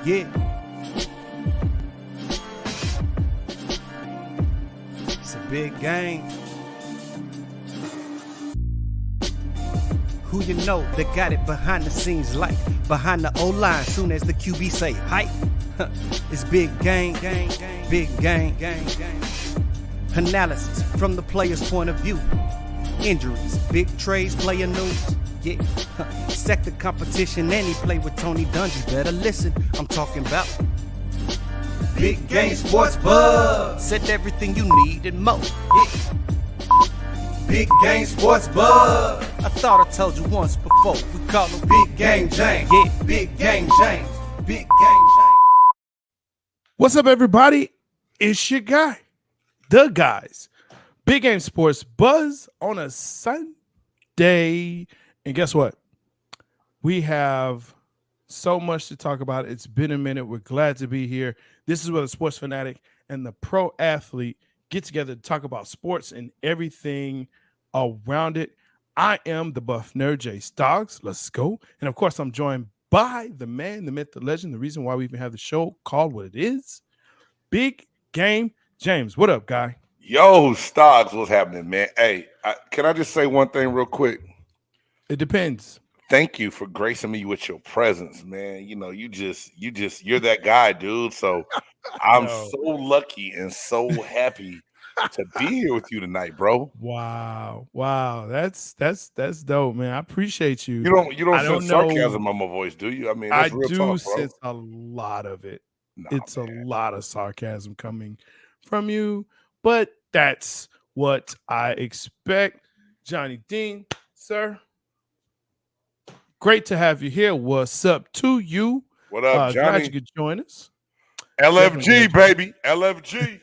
Yeah. It's a big game. Who you know that got it behind the scenes like behind the O-line soon as the QB say hype? It's big game, big game. Analysis from the player's point of view. Injuries, big trades, player news. Yeah, sector competition, and he play with Tony Dungy. Better listen, I'm talking about Big Game Sports Buzz. Said everything you need and more. Yeah. Big Game Sports Buzz. I thought I told you once before. We call him Big Game James. Yeah, Big Game James. Big Game James. What's up, everybody? It's your guy, the guys. Big Game Sports Buzz on a Sunday. And guess what? We have so much to talk about. It's been a minute. We're glad to be here. This is where the sports fanatic and the pro athlete get together to talk about sports and everything around it. I am the buff nerd, Jay Stoggs. Let's go. And of course, I'm joined by the man, the myth, the legend, the reason why we even have the show called what it is, Big Game James. What up, guy? Yo, Stoggs, what's happening, man? Hey, can I just say one thing real quick? It depends. Thank you for gracing me with your presence, man. You know, you're that guy, dude. So I'm so lucky and so happy to be here with you tonight, bro. Wow. That's dope, man. I appreciate you. You don't sense sarcasm on my voice, do you? I mean, that's real talk, bro. Sense a lot of it. It's a lot of sarcasm coming from you, but that's what I expect. Johnny Dean, sir. Great to have you here. What's up to you? What up, Johnny? Glad you could join us. LFG, baby. LFG.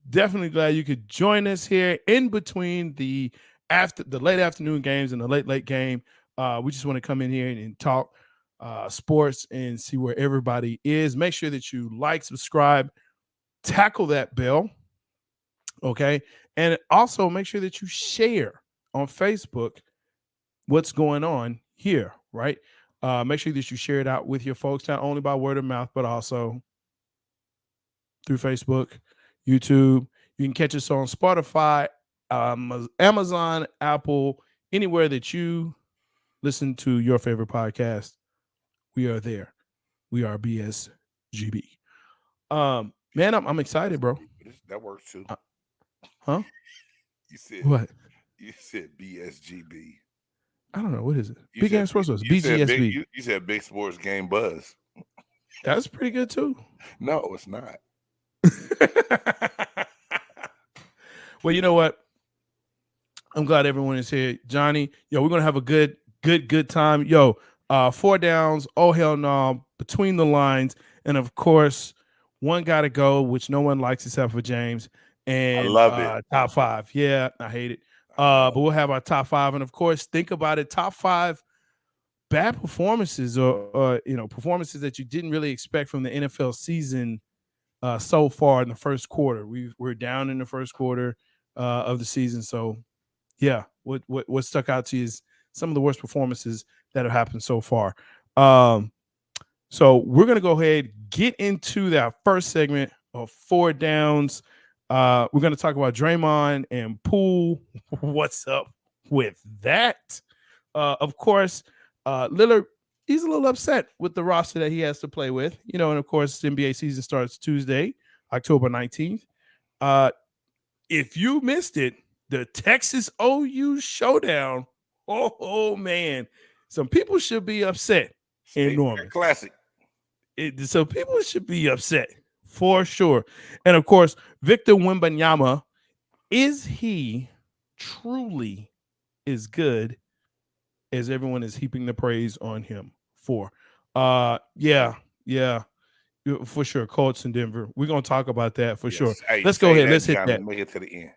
Definitely glad you could join us here in between the late afternoon games and the late game. We just want to come in here and talk sports and see where everybody is. Make sure that you like, subscribe, tackle that bell. Okay. And also make sure that you share on Facebook what's going on here, right? Make sure that you share it out with your folks, not only by word of mouth, but also through Facebook, YouTube. You can catch us on Spotify, Amazon, Apple, anywhere that you listen to your favorite podcast. We are there. We are BSGB. Man, I'm excited, bro. That works too. Huh? You said what? You said BSGB. I don't know. What is it? Big Game Sports Buzz. BGSB. You said Big Sports Game Buzz. That's pretty good too. No, it's not. Well, you know what? I'm glad everyone is here. Johnny, yo, we're going to have a good time. Yo, 4 downs. Oh, hell no. Between the lines. And, of course, one got to go, which no one likes except for James. And I love it. Top 5. Yeah, I hate it. But we'll have our top 5. And, of course, think about it. Top 5 bad performances or performances that you didn't really expect from the NFL season so far in the first quarter. We're down in the first quarter of the season. So, yeah, what stuck out to you is some of the worst performances that have happened so far. So we're going to go ahead, get into that first segment of 4 downs. We're going to talk about Draymond and Poole. What's up with that? Of course, Lillard, he's a little upset with the roster that he has to play with. And of course, the NBA season starts Tuesday, October 19th. If you missed it, the Texas OU showdown. Oh man, some people should be upset in Norman. Classic. So people should be upset for sure. And of course, Victor Wembanyama, is he truly as good as everyone is heaping the praise on him for? Yeah, for sure. Colts in Denver. We're gonna talk about that for sure. Hey, let's go ahead. Let's hit that. Make it to the end.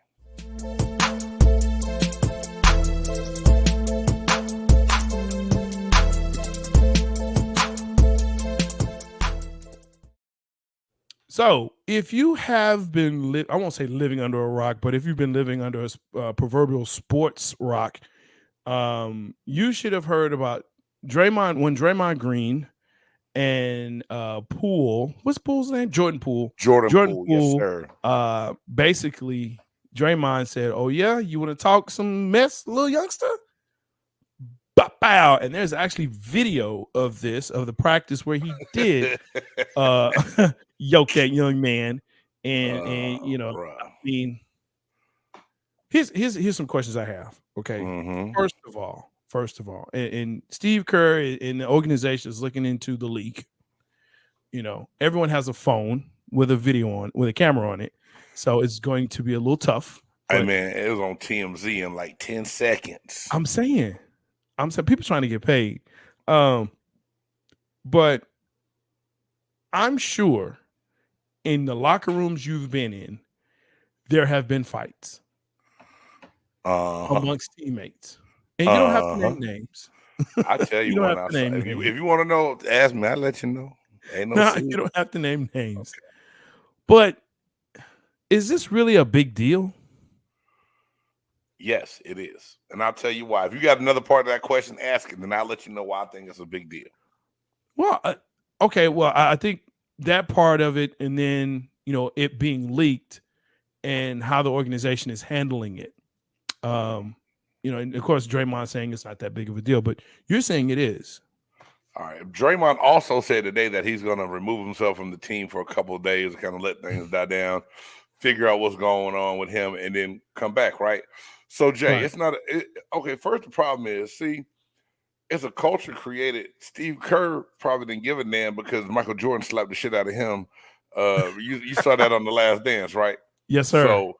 So if you have been, I won't say living under a rock, but if you've been living under a proverbial sports rock, you should have heard about Draymond Green and Poole. What's Poole's name? Jordan Poole. Jordan Poole, yes, sir. Basically, Draymond said, "Oh yeah, you want to talk some mess, little youngster?" Bow. And there's actually video of this of the practice where he did yoke that young man. And you know, bruh. I mean, here's some questions I have. Okay, first of all, and Steve Kerr and the organization is looking into the leak. You know, everyone has a phone with a video on, with a camera on it, so it's going to be a little tough. Hey man, it was on TMZ in like 10 seconds. I'm saying people trying to get paid. But I'm sure in the locker rooms you've been in, there have been fights amongst teammates. And you don't have to name names. I tell you, You don't one have to name if names. you want to know, ask me. I'll let you know. Ain't No, you don't have to name names. Okay. But is this really a big deal? Yes, it is. And I'll tell you why. If you got another part of that question, ask it, then I'll let you know why I think it's a big deal. Well, okay. Well, I think that part of it, and then, you know, it being leaked and how the organization is handling it. You know, and of course, Draymond saying it's not that big of a deal, but you're saying it is. All right. Draymond also said today that he's going to remove himself from the team for a couple of days, kind of let things die down, figure out what's going on with him, and then come back, right? So, Jay, Right. it's not okay. First, the problem is, see, it's a culture created. Steve Kerr probably didn't give a damn because Michael Jordan slapped the shit out of him. You saw that on The Last Dance, right? Yes, sir. So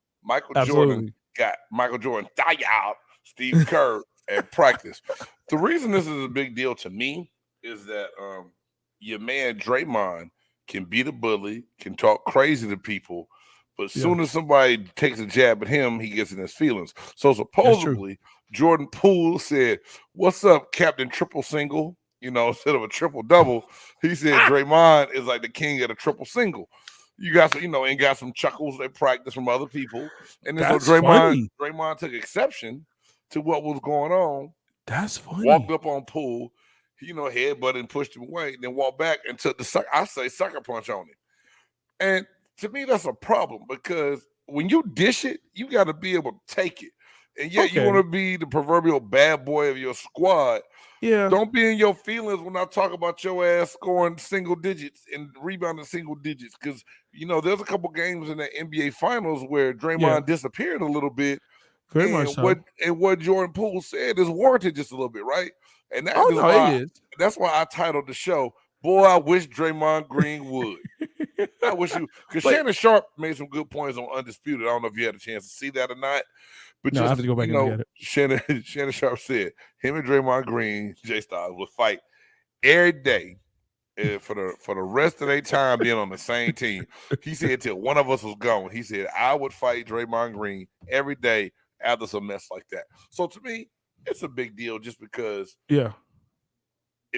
Jordan got Michael Jordan die out Steve Kerr at practice. The reason this is a big deal to me is that your man Draymond can be the bully, can talk crazy to people, but as soon as somebody takes a jab at him, he gets in his feelings. So supposedly, Jordan Poole said, "What's up, Captain Triple Single?" You know, instead of a triple double, he said Draymond is like the king of the triple single. You got some, you know, and got some chuckles they practice from other people, and then so Draymond took exception to what was going on. That's funny. Walked up on Poole, you know, headbutted and pushed him away, then walked back and took the sucker punch on him. And to me, that's a problem because when you dish it, you got to be able to take it. And yet you want to be the proverbial bad boy of your squad. Yeah. Don't be in your feelings when I talk about your ass scoring single digits and rebounding single digits. Because, you know, there's a couple games in the NBA Finals where Draymond disappeared a little bit. Very much so. What Jordan Poole said is warranted just a little bit, right? And that's why I titled the show, "Boy, I wish Draymond Green would." I wish you, because Shannon Sharp made some good points on Undisputed. I don't know if you had a chance to see that or not. But I have to go back and look at it. Shannon Sharp said him and Draymond Green, J Styles, would fight every day for the rest of their time being on the same team. He said till one of us was gone. He said, I would fight Draymond Green every day after some mess like that. So to me, it's a big deal just because if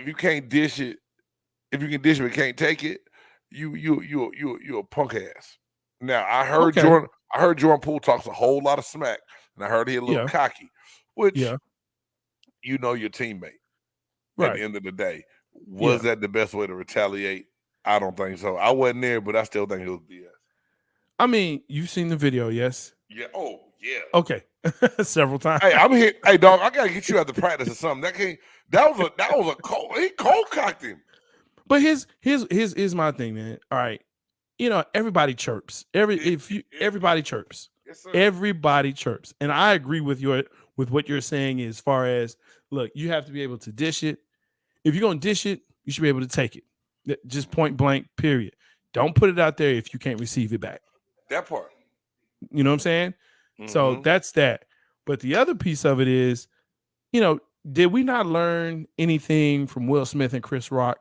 you can't dish it, if you can dish it but can't take it, you a punk ass. Now I heard Jordan Poole talks a whole lot of smack, and I heard he a little cocky, which you know your teammate. At the end of the day, was that the best way to retaliate? I don't think so. I wasn't there, but I still think it was BS. I mean, you've seen the video, yes? Yeah. Oh, yeah. Okay. Several times. Hey, I'm here. Hey, dog, I gotta get you out to practice or something. That was a cold. He cold cocked him. But here's my thing, man. All right. You know, everybody chirps. Everybody chirps. Yes, sir. Everybody chirps. And I agree with what you're saying as far as, look, you have to be able to dish it. If you're going to dish it, you should be able to take it. Just point blank, period. Don't put it out there if you can't receive it back. That part. You know what I'm saying? Mm-hmm. So that's that. But the other piece of it is, you know, did we not learn anything from Will Smith and Chris Rock?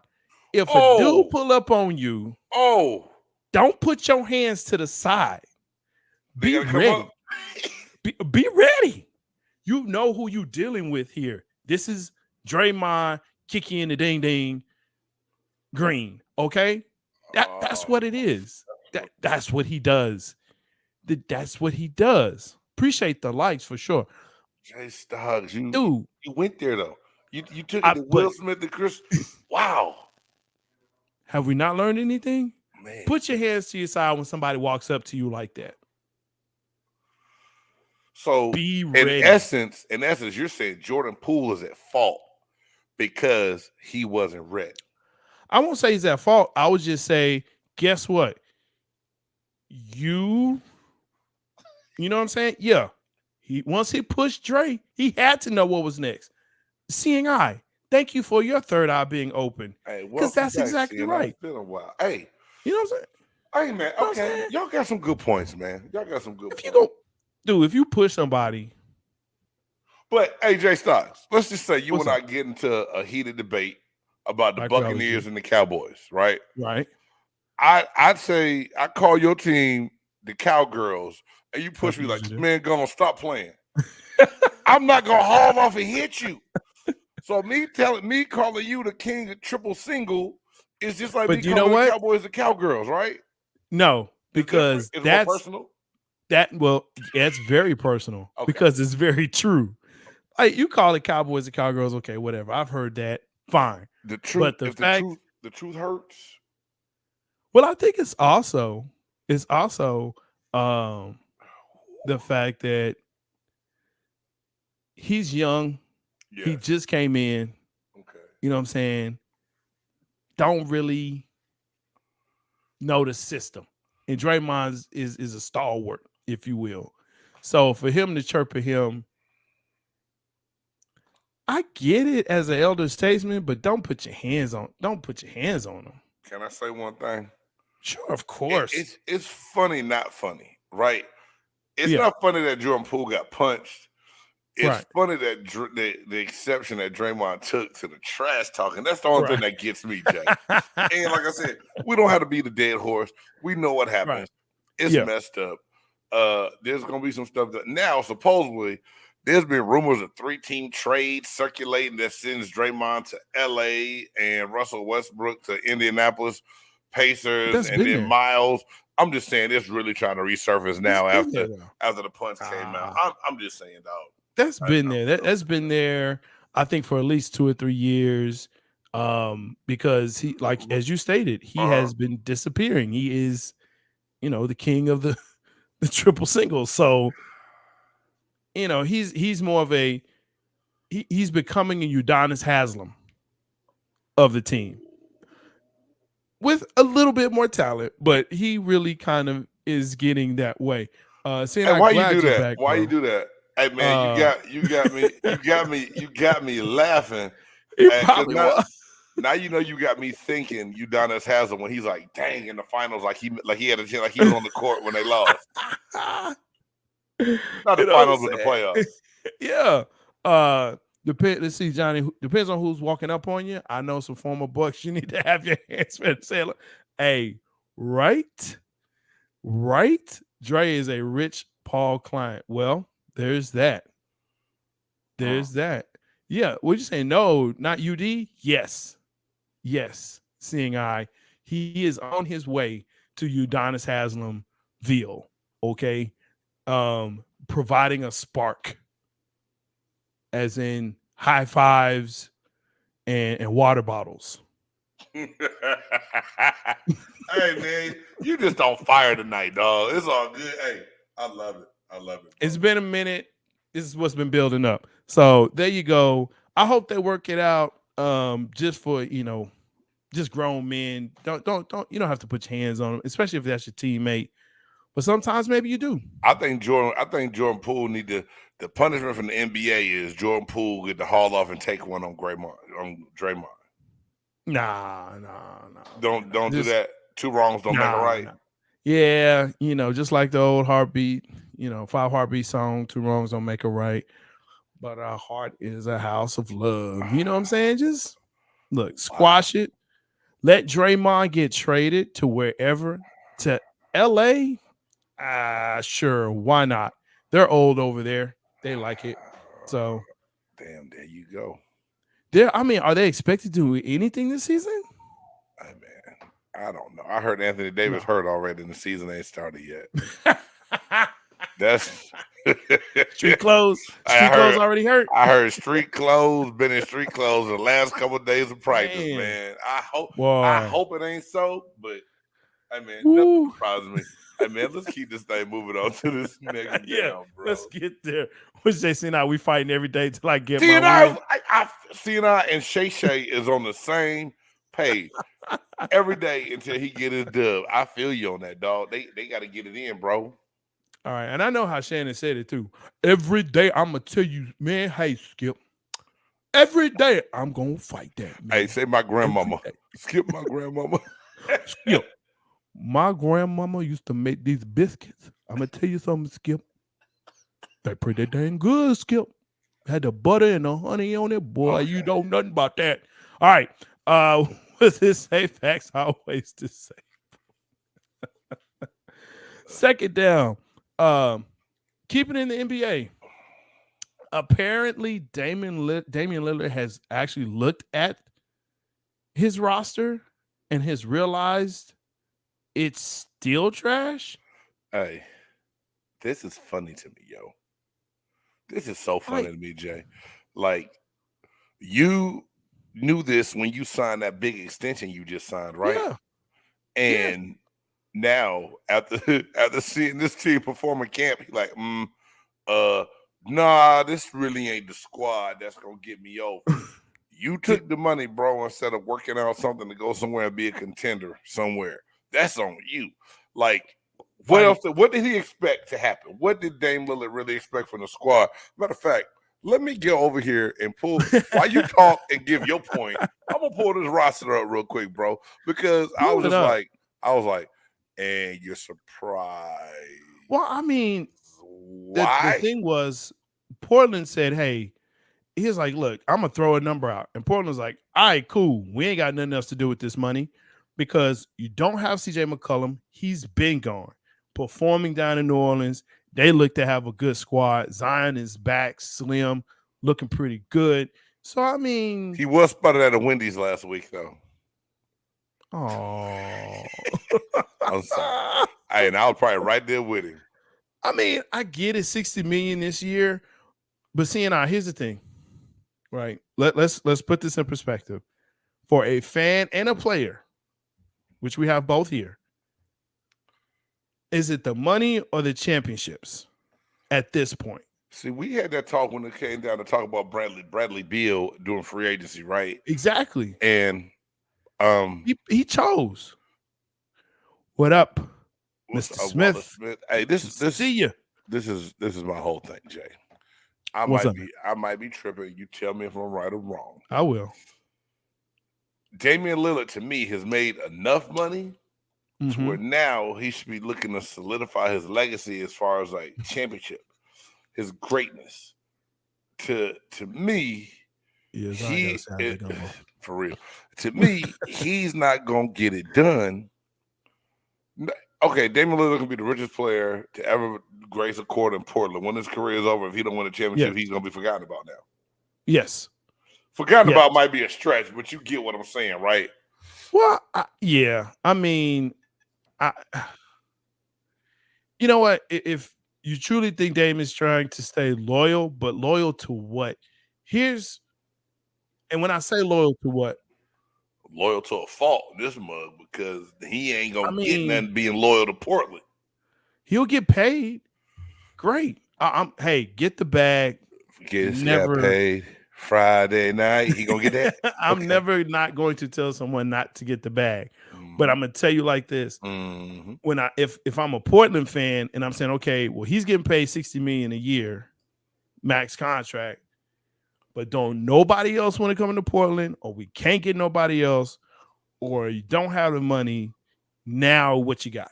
If a dude pull up on you, don't put your hands to the side. Be ready. Be ready. You know who you dealing with here. This is Draymond kicking in the ding Green. Okay, that's what it is. That's what he does. That's what he does. Appreciate the likes for sure. Jay Stoggs, you went there though. You took it to Will Smith and Chris. Wow. Have we not learned anything? Man. Put your hands to your side when somebody walks up to you like that. So Be ready. in essence, you're saying Jordan Poole is at fault because he wasn't ready. I won't say he's at fault. I would just say, guess what? You know what I'm saying? Yeah. Once he pushed Dre, he had to know what was next. Seeing eye. Thank you for your third eye being open. Hey, because that's back, exactly right. It's been a while. Hey, you know what I'm saying? Hey man, okay, y'all got some good points, man. Y'all got some good points. If you push somebody. But AJ Stocks, let's just say you and I get into a heated debate about the Buccaneers and the Cowboys, right? Right. I'd say I call your team the Cowgirls, and you push me like, man, gonna stop playing. I'm not gonna haul off and hit you. So me calling you the king of triple single is just like me calling the Cowboys the Cowgirls, right? No, because that's personal. It's very personal because it's very true. Like you call it Cowboys and Cowgirls, okay, whatever. I've heard that. Fine. The truth, but the truth hurts. Well, I think it's also the fact that he's young. Yes. He just came in. Okay. You know what I'm saying? Don't really know the system. And Draymond is a stalwart, if you will. So for him to chirp at him, I get it as an elder statesman, but don't put your hands on him. Can I say one thing? Sure, of course. It's funny, not funny, right? It's not funny that Jordan Poole got punched. It's funny that the exception that Draymond took to the trash talking. That's the only thing that gets me, Jay. And like I said, we don't have to be the dead horse. We know what happens. It's messed up. There's going to be some stuff that now supposedly there's been rumors of 3-team trades circulating that sends Draymond to LA and Russell Westbrook to Indianapolis Pacers and then Miles. I'm just saying it's really trying to resurface now after the punch came out. I'm just saying, dog. That's been there. That's been there, I think, for at least 2 or 3 years. Because he, like as you stated, he has been disappearing. He is, the king of the triple singles. So, he's more of he's becoming a Udonis Haslem of the team with a little bit more talent, but he really kind of is getting that way. Why you do that? Why you do that? Hey man, you got me laughing. Now you got me thinking Udonis Haslem when he's like, dang, in the finals, like he had a chance, like he was on the court when they lost. Not the finals, but the playoffs. Yeah. Let's see, Johnny. Depends on who's walking up on you. I know some former Bucks. You need to have your hands for the sailor. Hey, right. Dre is a rich Paul client. Well, there's that. Yeah. What you saying? No, not UD. Yes. Seeing eye. He is on his way to Udonis Haslemville. Okay. Providing a spark, as in high fives and water bottles. Hey man, you just on fire tonight, dog. It's all good. Hey, I love it. It's been a minute. This is what's been building up. So there you go. I hope they work it out. Just for just grown men. Don't you don't have to put your hands on them, especially if that's your teammate. But sometimes maybe you do. I think Jordan Poole need the punishment from the NBA is Jordan Poole get the haul off and take one on Draymond. Nah. Don't do that. 2 wrongs don't make it right. Nah. Yeah, just like the old Heartbeat, 5 Heartbeat song, 2 wrongs don't make it right. But our heart is a house of love. You know what I'm saying? Just look, squash it. Let Draymond get traded to wherever, to LA. Sure, why not? They're old over there. They like it. So damn, there you go. Are they expected to do anything this season? Hey, man, I don't know. I heard Anthony Davis hurt already and the season ain't started yet. That's Street clothes. I Street clothes heard. already hurt. I heard street clothes. Been in street clothes the last couple of days of practice, Man. man. I hope. I Boy. hope it ain't so, but I mean, nothing Woo. surprises me. Hey man, let's keep this thing moving on to this next Yeah, down, bro. let's get there. What's they saying? Now we fighting every day till I get CNI, my win. CNI and Shay Shay is on the same page every day until he get his dub. I feel you on that, dog. They got to get it in, bro. All right, and I know how Shannon said it too. Every day I'm gonna tell you, man. Hey, Skip. Every day I'm gonna fight that, man. Hey, say my grandmama. Skip my grandmama. Skip. My grandmama used to make these biscuits. I'm gonna tell you something, Skip. They pretty dang good, Skip. Had the butter and the honey on it, boy. Okay. You know nothing about that. All right. What's this safe facts always to say? Second down. Keeping in the NBA. Apparently, Damian Lillard has actually looked at his roster and has realized it's still trash. Hey, this is funny to me, yo. This is so funny to me, Jay. Like, you knew this when you signed that big extension you just signed, right? Yeah. And now, after seeing this team perform in camp, he's like, nah, this really ain't the squad that's gonna get me over. You took the money, bro, instead of working out something to go somewhere and be a contender somewhere. That's on you. Like, what else? What did he expect to happen? What did Dame Lillard really expect from the squad? Matter of fact, let me get over here and pull. While you talk and give your point, I'm gonna pull this roster up real quick, bro, because I was like, and you're surprised. Well, I mean, why? The thing was, Portland said, hey, he was like, look, I'm going to throw a number out. And Portland's like, all right, cool. We ain't got nothing else to do with this money because you don't have CJ McCollum. He's been gone. Performing down in New Orleans, they look to have a good squad. Zion is back, slim, looking pretty good. So, I mean. He was spotted at a Wendy's last week, though. Oh. I'm sorry. And I was probably right there with him. I mean, I get it, $60 million this year. But CNI, here's the thing. Right. Let's put this in perspective. For a fan and a player, which we have both here, is it the money or the championships at this point? See, we had that talk when it came down to talk about Bradley Beal doing free agency, right? Exactly. And he chose. What up, Mr. Smith? Hey, see you. This is my whole thing, Jay. I might be tripping. You tell me if I'm right or wrong. I will. Damian Lillard, to me, has made enough money to where now he should be looking to solidify his legacy as far as like championship, his greatness. To me, for real. To me, he's not gonna get it done. Okay, Damian Lillard can be the richest player to ever grace a court in Portland. When his career is over, if he don't win a championship, he's gonna be forgotten about now. Yes. Forgotten about might be a stretch, but you get what I'm saying, right? Well, yeah. I mean, you know what? If you truly think Dame is trying to stay loyal, but loyal to what? And when I say loyal to what? Loyal to a fault, this mug, because he ain't gonna get nothing being loyal to Portland. He'll get paid. Great. Hey, get the bag. Forget he got paid Friday night. He gonna get that. I'm never not going to tell someone not to get the bag. But I'm gonna tell you like this: when if I'm a Portland fan and I'm saying, okay, well, he's getting paid $60 million a year, max contract. But don't nobody else want to come into Portland, or we can't get nobody else, or you don't have the money. Now what you got?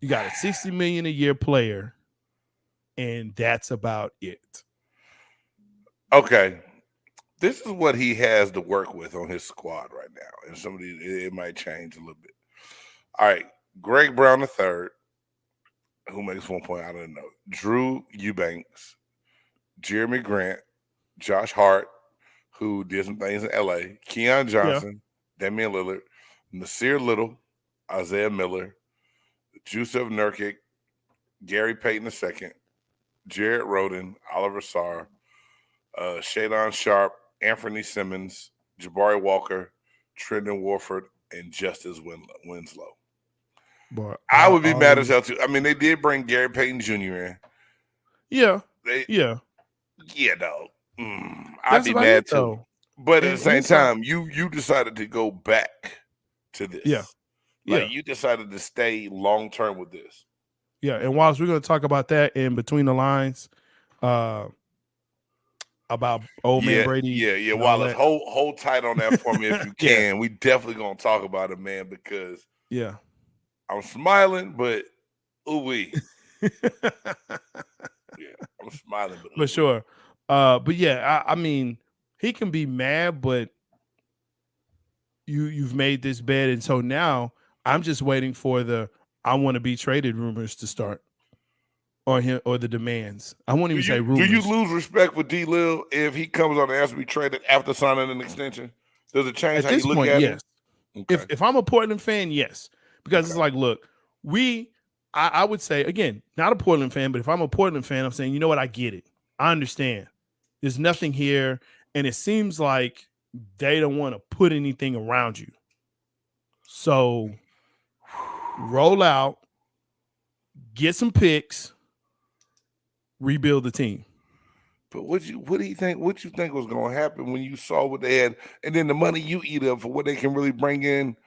You got a $60 million a year player, and that's about it. Okay. This is what he has to work with on his squad right now. And it might change a little bit. All right. Greg Brown III, who makes 1 point, I don't know. Drew Eubanks, Jeremy Grant, Josh Hart, who did some things in LA, Keon Johnson, Damian Lillard, Nasir Little, Isaiah Miller, Jusuf Nurkic, Gary Payton II, Jared Roden, Oliver Sarr, Shadon Sharp, Anthony Simmons, Jabari Walker, Trendon Warford, and Justice Winslow. But I would be mad as these, hell too. I mean, they did bring Gary Payton Jr. in. yeah, They, yeah. dog. I'd That's be about mad it, too. though. But at And the same it's like, time, you decided to go back to this. yeah, Like you decided to stay long term with this. yeah. And whilst we're going to talk about that in between the lines, about old man Brady, Yeah. and all Wallace, that. hold tight on that for me if you Yeah. can. We definitely gonna talk about it, man, because Yeah. I'm smiling, but ooh-wee. Yeah, I'm smiling, but For sure. But yeah, I mean, he can be mad, but you've made this bed, and so now I'm just waiting for the I want to be traded rumors to start, or him, or the demands. I won't even say do you rumors. lose respect for D. Lil if he comes on and has to be traded after signing an extension? Does it change At how you this look point, at yes. him? Okay. If I'm a Portland fan, yes, because it's like, look, I would say again, not a Portland fan, but if I'm a Portland fan, I'm saying, you know what, I get it, I understand. There's nothing here, and it seems like they don't want to put anything around you. So roll out, get some picks, rebuild the team. But what do you think? What you think was going to happen when you saw what they had, and then the money you eat up for what they can really bring in,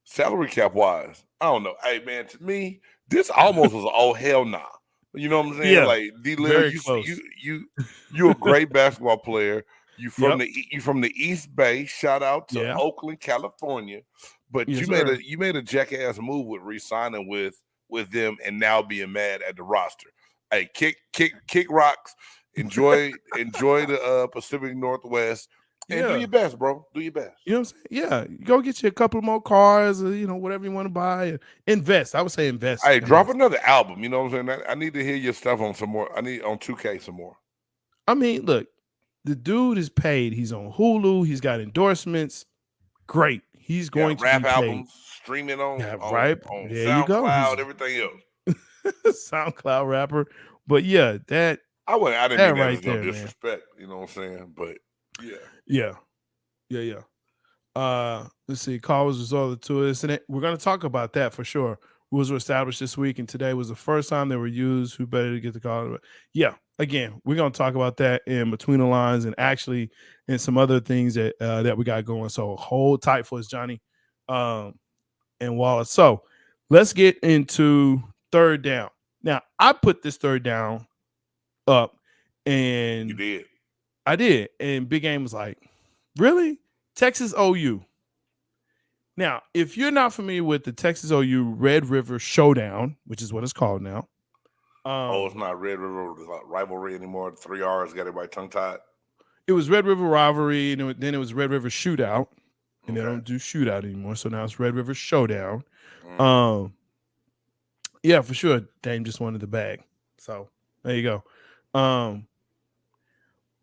salary cap wise? I don't know. Hey man, to me, this almost was oh hell nah. You know what I'm saying? Yeah, like D. Lil, very close. you're a great basketball player. You from Yep. you from the East Bay. Shout out to Yeah. Oakland, California. But Yes, you made a jackass move with re-signing with them and now being mad at the roster. Hey, kick rocks. Enjoy the Pacific Northwest and do Yeah. your best, bro. Do your best. You know what I'm saying? Yeah. Go get you a couple more cars, or whatever you want to buy. Invest. I would say invest. Hey, in drop this. another album. You know what I'm saying? I need to hear your stuff on some more. I need on 2K some more. I mean, look, the dude is paid. He's on Hulu. He's got endorsements. Great. He's going to rap be paid. albums, streaming on Right. on There you go. SoundCloud, everything else. SoundCloud rapper. But yeah, that I didn't that mean that right as no there, man. disrespect. You know what I'm saying? But Yeah. Let's see. Call was resolved to us, and we're going to talk about that for sure. Rules were established this week, and today was the first time they were used. Who better to get the call? Yeah. Again, we're going to talk about that in between the lines, and actually in some other things that we got going. So hold tight for us, Johnny, and Wallace. So let's get into third down. Now, I put this third down up, and you did. I did, and Big Game was like, "Really? Texas OU?" Now, if you're not familiar with the Texas OU Red River Showdown, which is what it's called now, it's not Red River Rivalry anymore. 3 R's got everybody tongue tied. It was Red River Rivalry, and then it was Red River Shootout, and they don't do Shootout anymore. So now it's Red River Showdown. Yeah, for sure. Dame just wanted the bag, so there you go.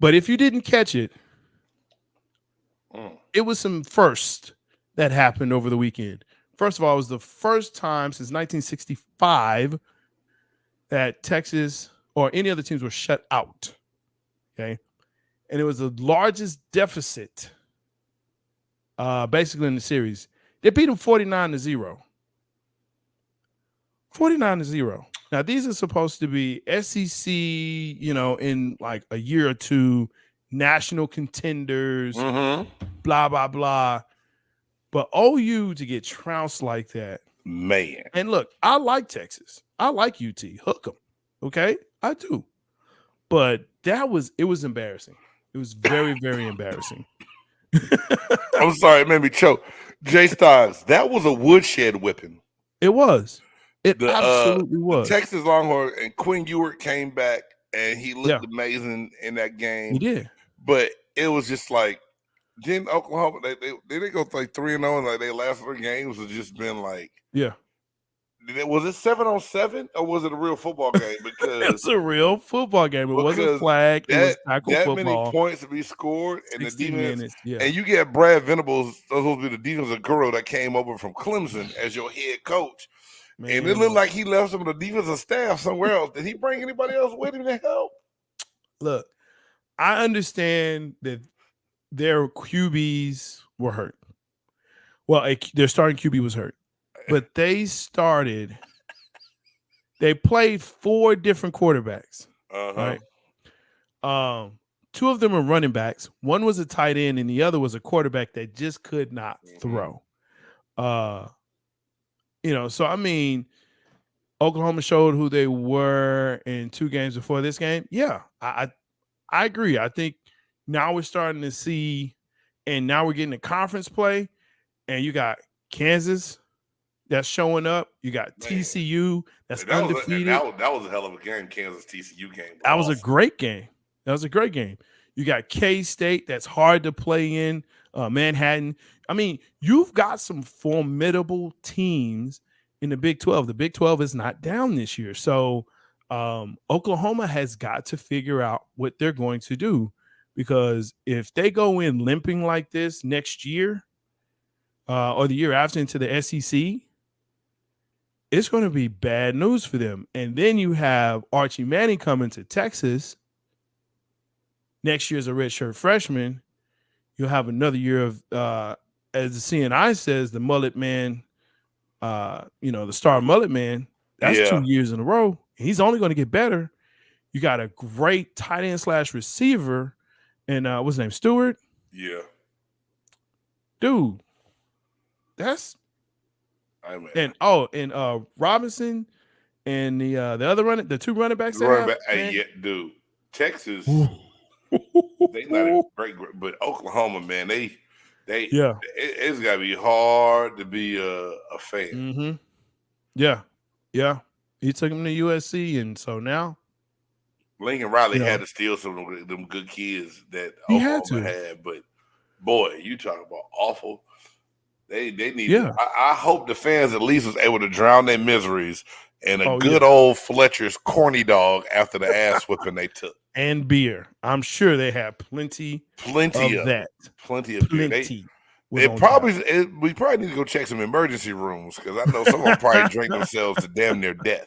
But if you didn't catch it, it was some first that happened over the weekend. First of all, it was the first time since 1965 that Texas or any other teams were shut out. Okay. And it was the largest deficit basically in the series. They beat them 49-0. 49-0. Now, these are supposed to be SEC, in like a year or two, national contenders, blah, blah, blah. But OU to get trounced like that, man. And look, I like Texas. I like UT. Hook them, okay? I do. But it was embarrassing. It was very, very embarrassing. I'm sorry, it made me choke. Jay Stoggs, that was a woodshed whipping. It was. It absolutely was. The Texas Longhorn and Quinn Ewert came back, and he looked amazing in that game. He did. But it was just like, didn't Oklahoma, they go like 3-0, and like their last 3 games have just been like, was it 7-on-7 or was it a real football game? Because it's a real football game. It wasn't flag. It was tackle football. That many points to be scored, and the defense, minutes, and you get Brad Venables, supposed to be the defensive guru that came over from Clemson as your head coach, Man, and it looked like he left some of the defensive staff somewhere else. Did he bring anybody else with him to help? Look, I understand that their QBs were hurt. Well, their starting QB was hurt, but they played 4 different quarterbacks. Right. 2 of them are running backs. One was a tight end, and the other was a quarterback that just could not throw. So I mean, Oklahoma showed who they were in 2 games before this game. Yeah, I agree. I think now we're starting to see, and now we're getting the conference play, and you got Kansas that's showing up. You got TCU that's undefeated. That was a hell of a game, Kansas TCU game. That was a great game. You got K-State that's hard to play in, Manhattan. I mean, you've got some formidable teams in the Big 12. The Big 12 is not down this year. So Oklahoma has got to figure out what they're going to do, because if they go in limping like this next year or the year after into the SEC, it's going to be bad news for them. And then you have Archie Manning coming to Texas next year as a redshirt freshman. You'll have another year of, as the CNI says, the mullet man, the star mullet man. That's 2 years in a row. He's only going to get better. You got a great tight end / receiver, and what's his name, Stewart? Yeah. Dude, that's and Robinson and the other the 2 running backs. Dude, Texas. They not a great, but Oklahoma, man, it's got to be hard to be a fan. Mm-hmm. Yeah. He took him to USC, and so now Lincoln Riley had to steal some of them good kids that he Oklahoma had. But boy, you talking about awful. They need. Yeah. I hope the fans at least was able to drown their miseries in a good old Fletcher's corny dog after the ass whipping they took. And beer. I'm sure they have plenty of that. Plenty of beer. We probably need to go check some emergency rooms, because I know some of them probably drank themselves to damn near death.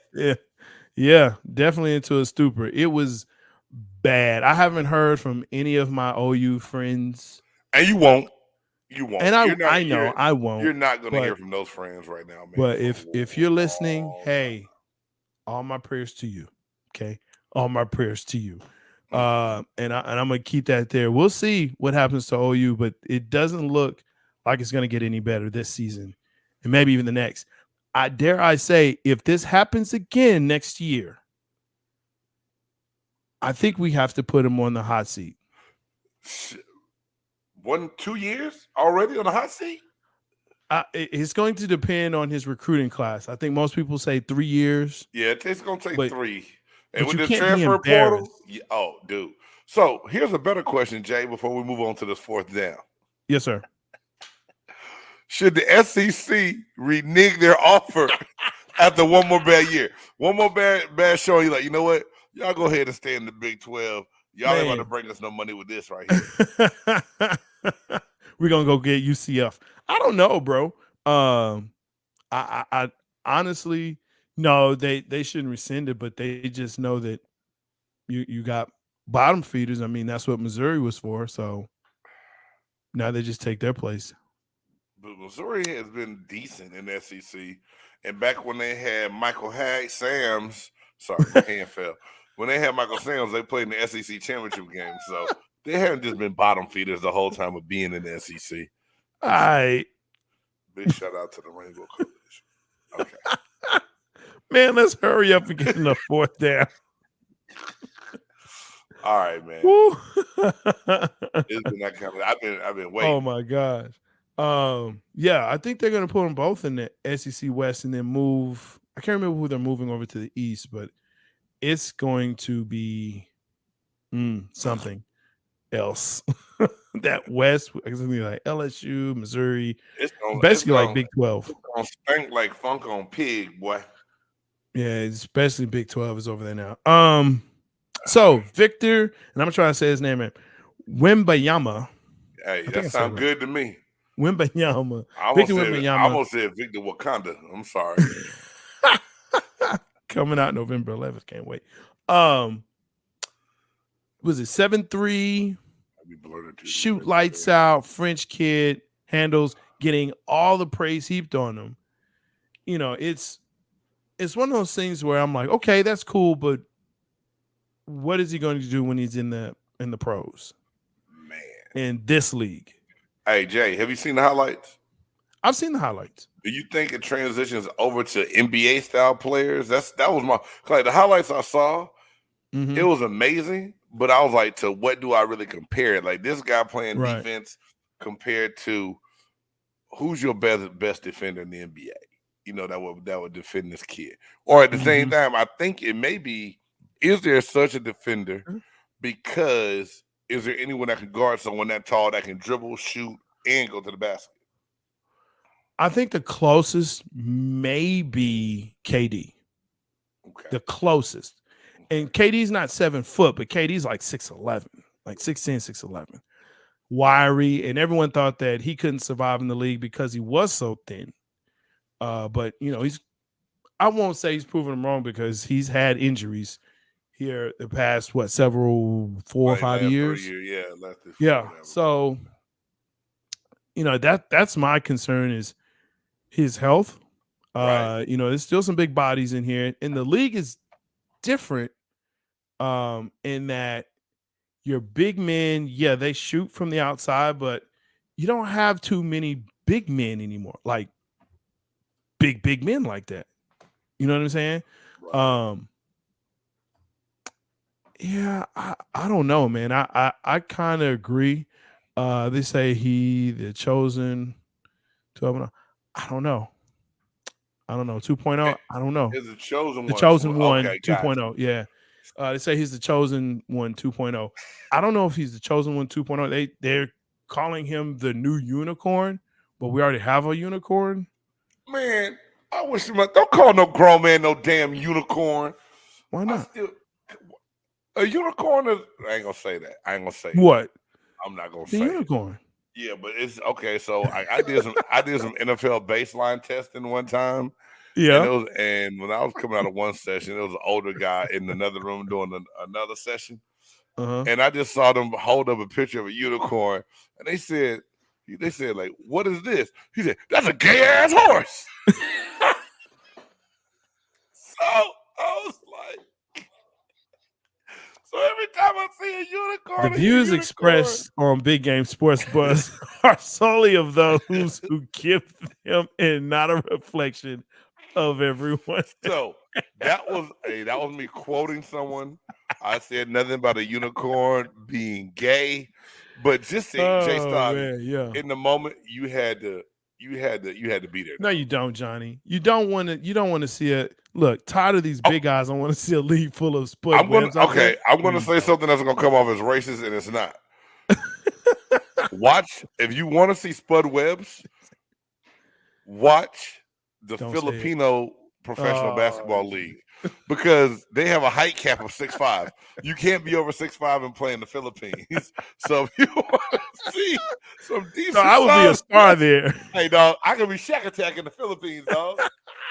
Yeah, definitely into a stupor. It was bad. I haven't heard from any of my OU friends. And you won't. And I won't. You're not going to hear from those friends right now, man. But if you're listening, hey, all my prayers to you. Okay? All my prayers to you. And I'm going to keep that there. We'll see what happens to OU, but it doesn't look like it's going to get any better this season, and maybe even the next. I say, if this happens again next year, I think we have to put him on the hot seat. 2 years already on the hot seat? It's going to depend on his recruiting class. I think most people say 3 years. Yeah, it's going to take 3. And with the transfer portal, dude. So here's a better question, Jay, before we move on to this 4th down. Yes, sir. Should the SEC renege their offer after one more bad year? One more bad show, you're like, you know what? Y'all go ahead and stay in the Big 12. Y'all ain't about to bring us no money with this right here. We're going to go get UCF. I don't know, bro. I honestly, no, they shouldn't rescind it, but they just know that you got bottom feeders. I mean, that's what Missouri was for. So now they just take their place. But Missouri has been decent in the SEC. And back when they had Michael Sam's, sorry, my hand fell. When they had Michael Sam's, they played in the SEC championship game. So they haven't just been bottom feeders the whole time of being in the SEC. All right. Big shout out to the Rainbow Coalition. Okay. Man, let's hurry up and get in the 4th down. All right, man. It's been that kind of. I've been waiting. Oh my gosh. Yeah, I think they're gonna put them both in the SEC West and then move. I can't remember who they're moving over to the East, but it's going to be something else. That West, it's gonna be like LSU, Missouri. It's basically like Big 12. It's gonna stink like funk on pig, boy. Yeah, especially Big 12 is over there now. So Victor, and I'm trying to say his name, man. Wembanyama. Hey, that sounds good to me. Wembanyama. I almost said Victor Wakanda. I'm sorry. coming out November 11th. Can't wait. Was it 7-3? Shoot lights out. French kid handles, getting all the praise heaped on him. You know, it's one of those things where I'm like, okay, that's cool, but what is he going to do when he's in the pros? Man, in this league. Hey Jay, have you seen the highlights? I've seen the highlights. Do you think it transitions over to NBA style players? That was my like the highlights I saw. Mm-hmm. It was amazing, but I was like, to what do I really compare it? Like this guy playing defense compared to who's your best defender in the NBA? You know, that would defend this kid. Or at the same time, I think it may be, is there such a defender? Because is there anyone that can guard someone that tall that can dribble, shoot, and go to the basket? I think the closest may be KD. Okay. The closest. Okay. And KD's not 7 foot, but KD's like 6'11", like 6'10", 6'11". Wiry, and everyone thought that he couldn't survive in the league because he was so thin. But you know, I won't say he's proven him wrong because he's had injuries here the past 4 or 5 years. Yeah. So, you know, that's my concern is his health. You know, there's still some big bodies in here, and the league is different in that your big men, they shoot from the outside, but you don't have too many big men anymore, like big men like that. You know what I'm saying? Right. Yeah, I don't know, man. I kind of agree. They say the chosen 12. I don't know. 2.0. I don't know. Is the chosen one? The chosen one, okay, 2.0. Yeah. They say he's the chosen one 2.0. I don't know if he's the chosen one 2.0. They're calling him the new unicorn, but we already have a unicorn. Man, I wish don't call no grown man no damn unicorn. Why not? A unicorn is. I ain't gonna say that. I ain't gonna say what. I'm not gonna say unicorn. Yeah, but it's okay. So I did some NFL baseline testing one time. Yeah. And when I was coming out of one session, there was an older guy in another room doing another session. And I just saw them hold up a picture of a unicorn, and they said, like, what is this? He said, that's a gay ass horse. So I was like, so every time I see a unicorn, the views expressed on Big Game Sports Buzz are solely of those who give them and not a reflection of everyone. So that was me quoting someone. I said nothing about a unicorn being gay, but just saying, Jay Stock, in the moment you had to be there. No, you don't, Johnny. You don't want to see it. Look, tired of these big guys. I want to see a league full of spud. I'm going to say something that's going to come off as racist, and it's not. Watch, if you want to see spud webs, watch the Filipino Professional Basketball League, because they have a height cap of 6'5". You can't be over 6'5" and play in the Philippines. So if you want to see some decent, I would be a star there. Hey, dog, I could be Shaq Attack in the Philippines, dog.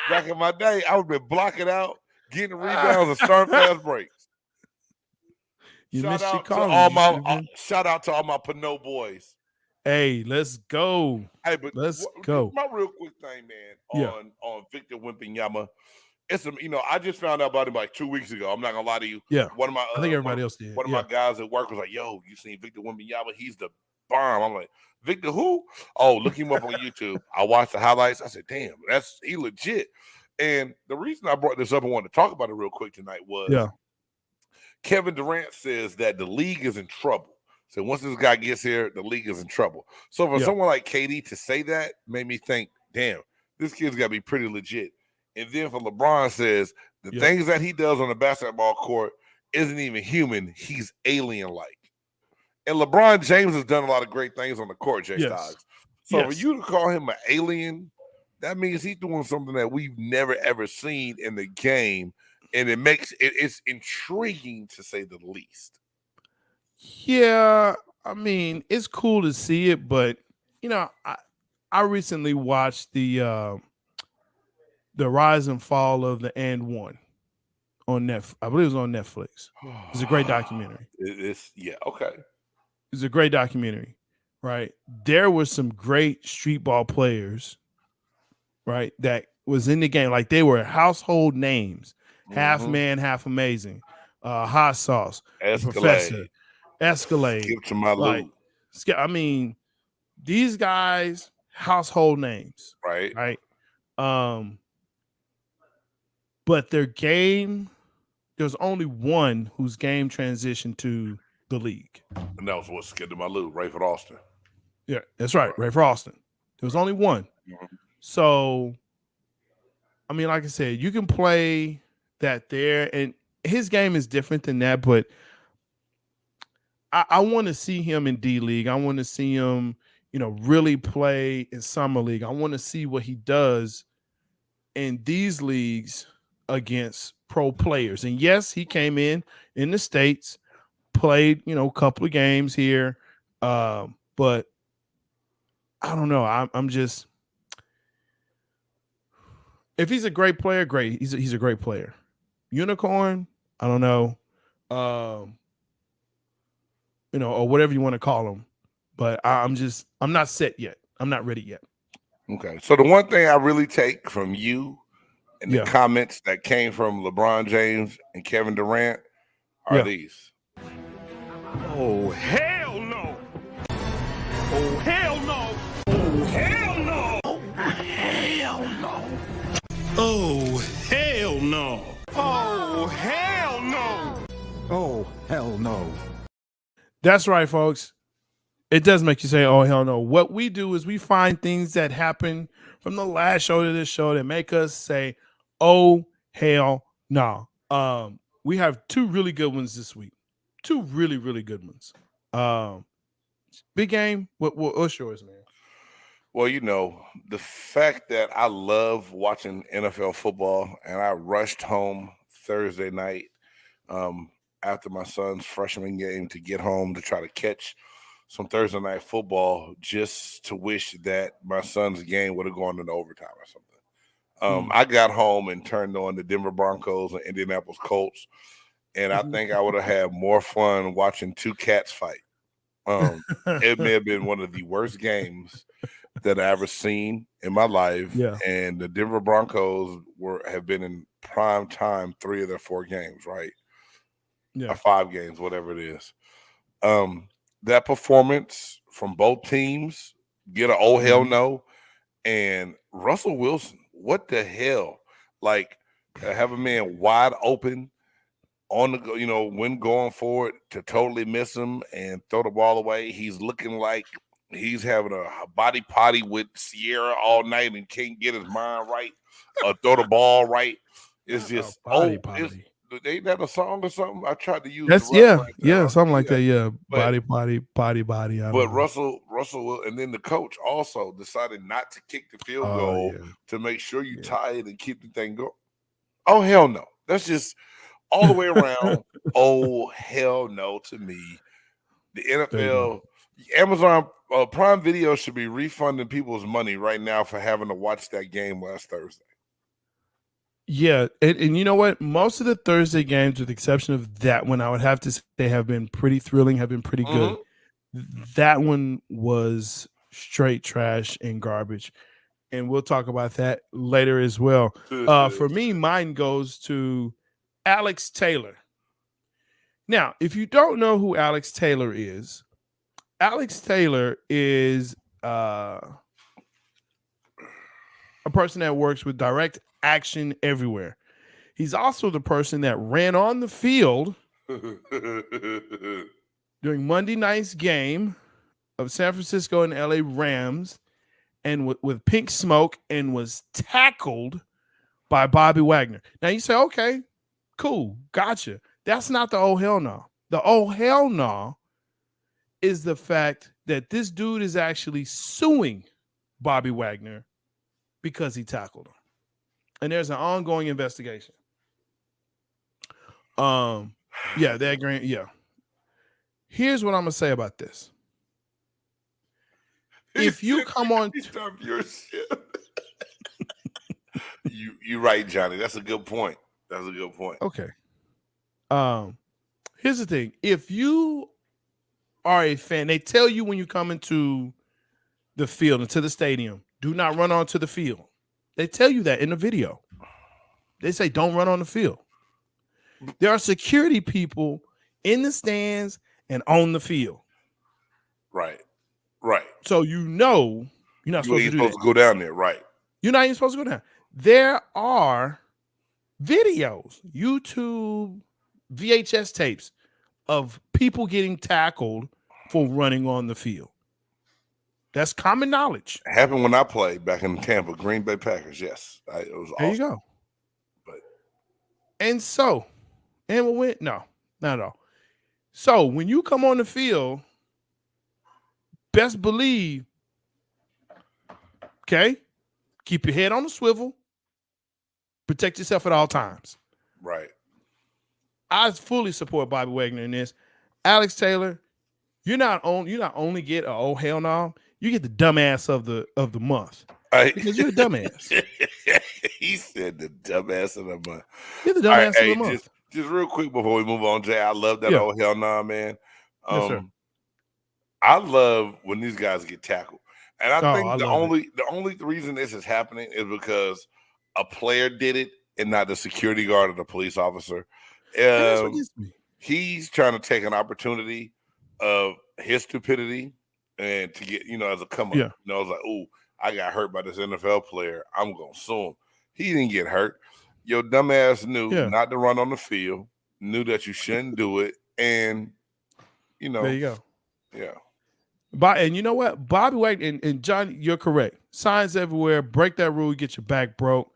Back in my day, I would be blocking out, getting rebounds, and starting fast breaks. Shout out to all my Pinot boys. Hey, let's go. Hey, but let's go. My real quick thing, man, on Victor Wembanyama. I just found out about him like 2 weeks ago. I'm not gonna lie to you. Yeah. I think everybody else did. One of my guys at work was like, "Yo, you seen Victor Wembanyama? He's the bomb." I'm like, "Victor who?" Oh, look him up on YouTube. I watched the highlights. I said, "Damn, he legit." And the reason I brought this up and wanted to talk about it real quick tonight was Kevin Durant says that the league is in trouble. So once this guy gets here, the league is in trouble. So for someone like KD to say that made me think, damn, this kid's got to be pretty legit. And then for LeBron says the things that he does on the basketball court isn't even human. He's alien-like. And LeBron James has done a lot of great things on the court, Jay Stoggs. So for you to call him an alien, that means he's doing something that we've never, ever seen in the game. And it's intriguing to say the least. Yeah, I mean, it's cool to see it, but I recently watched the rise and fall of the And One. on Netflix. I believe it was on Netflix. It's a great documentary. Okay. It's a great documentary, right? There were some great street ball players, right, that was in the game. Like they were household names, half man, half amazing, hot sauce, the professor, Escalade. Skip to my Like, loot. I mean, these guys, household names, Right. right? But their game, there's only one whose game transitioned to the league. And that was what Skip to my loot, Rayford Austin. Yeah, that's right. Rayford Austin. There was only one. So, I mean, like I said, you can play that there, and his game is different than that, but I want to see him in D League. I want to see him, really play in Summer League. I want to see what he does in these leagues against pro players. And yes, he came in the States, played, a couple of games here. But I don't know. I'm just, if he's a great player, great. He's a great player. Unicorn, I don't know. Or whatever you want to call him. But I'm not set yet. I'm not ready yet. Okay. So the one thing I really take from you and the comments that came from LeBron James and Kevin Durant are these. Oh, hell no. Oh, hell no. Oh, hell no. Oh, hell no. Oh, hell no. Oh, hell no. Oh, hell no. That's right, folks. It does make you say, oh, hell no. What we do is we find things that happen from the last show to this show that make us say, oh, hell no. We have two really good ones this week. Two really, really good ones. Big game. What's yours, man? Well, the fact that I love watching NFL football, and I rushed home Thursday night after my son's freshman game to get home to try to catch some Thursday night football, just to wish that my son's game would have gone into overtime or something. I got home and turned on the Denver Broncos and Indianapolis Colts, and I think I would have had more fun watching two cats fight. It may have been one of the worst games that I ever seen in my life. Yeah. And the Denver Broncos have been in prime time 3 of their 4 games, right? Yeah. Or 5 games, whatever it is. That performance from both teams, get an oh hell no. And Russell Wilson, what the hell? Like, have a man wide open on the go, when going forward to totally miss him and throw the ball away. He's looking like he's having a body potty with Sierra all night and can't get his mind right or throw the ball right. It's just potty. They had a song or something. I tried to use that's something like that. Yeah, body. But Russell and then the coach also decided not to kick the field goal to make sure you tie it and keep the thing going. Oh hell no! That's just all the way around. Oh hell no to me. The NFL, Amazon Prime Video should be refunding people's money right now for having to watch that game last Thursday. Yeah, and you know what? Most of the Thursday games, with the exception of that one, I would have to say they have been pretty thrilling, have been pretty good. That one was straight trash and garbage, and we'll talk about that later as well. For me, mine goes to Alex Taylor. Now, if you don't know who Alex Taylor is a person that works with Direct Action Everywhere. He's also the person that ran on the field during Monday night's game of San Francisco and LA Rams, and with pink smoke, and was tackled by Bobby Wagner. Now you say, okay, cool, gotcha. That's not the oh hell no. The oh hell no is the fact that this dude is actually suing Bobby Wagner because he tackled him. And there's an ongoing investigation. Here's what I'm gonna say about this. If you come on you're right, Johnny. That's a good point. That's a good point. Okay. Here's the thing. If you are a fan, they tell you when you come into the field, into the stadium, do not run onto the field. They tell you that in the video. They say don't run on the field. There are security people in the stands and on the field. Right. So you're not You supposed to ain't do supposed that. to go down there, right? You're not even supposed to go down. There are videos, YouTube, VHS tapes of people getting tackled for running on the field. That's common knowledge. It happened when I played back in Tampa, Green Bay Packers. Yes, it was awesome. There you go. But And we'll win. No, not at all. So when you come on the field, best believe, okay, keep your head on the swivel, protect yourself at all times. right. I fully support Bobby Wagner in this. Alex Taylor, you not only get a oh hell no, you get the dumbass of the month. Because you're a dumbass. He said the dumbass of the month. You're the dumbass of the month. Just real quick before we move on, Jay. I love that oh hell no, man. Yes, sir. I love when these guys get tackled. And I think I the love only reason this is happening is because a player did it and not the security guard or the police officer. That's what gets me. He's trying to take an opportunity of his stupidity and to get, as a come up. Yeah. It's like, oh, I got hurt by this NFL player. I'm going to sue him. He didn't get hurt. Your dumb ass knew not to run on the field, knew that you shouldn't do it. And, there you go. Yeah. And you know what? Bobby Wagner and John, you're correct. Signs everywhere. Break that rule, you get your back broke.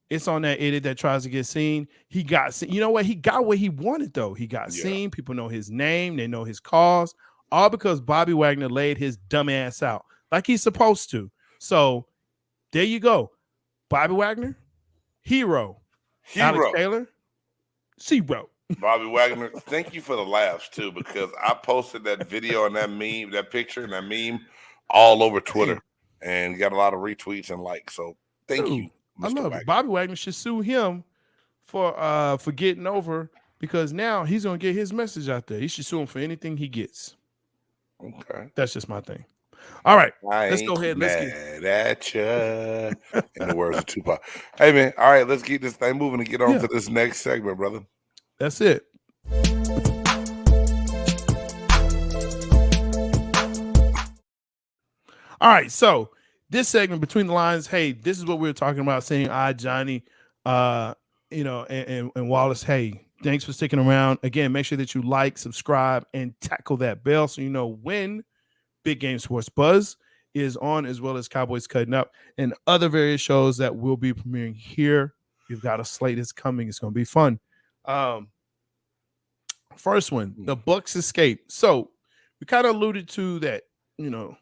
It's on that idiot that tries to get seen. He got seen. You know what? He got what he wanted, though. He got seen. People know his name. They know his cause. All because Bobby Wagner laid his dumb ass out like he's supposed to. So there you go. Bobby Wagner, hero. Alex Taylor, zero. Bobby Wagner, thank you for the laughs, too, because I posted that video and that meme, that picture and that meme all over Twitter and got a lot of retweets and likes. So thank you. Mr. I love Wagner. it. Bobby Wagner should sue him for getting over because now he's gonna get his message out there. He should sue him for anything he gets. Okay, that's just my thing. All right, let's go ahead. Let's get at ya. In the words of Tupac. Hey man, all right, let's get this thing moving and get on to this next segment, brother. That's it. All right, so this segment between the lines, hey, this is what we were talking about, saying, Johnny, and Wallace, hey, thanks for sticking around. Again, make sure that you like, subscribe, and tackle that bell so you know when Big Game Sports Buzz is on, as well as Cowboys Cutting Up and other various shows that will be premiering here. We've got a slate that's coming. It's going to be fun. First one, the Bucs escape. So we kind of alluded to that, the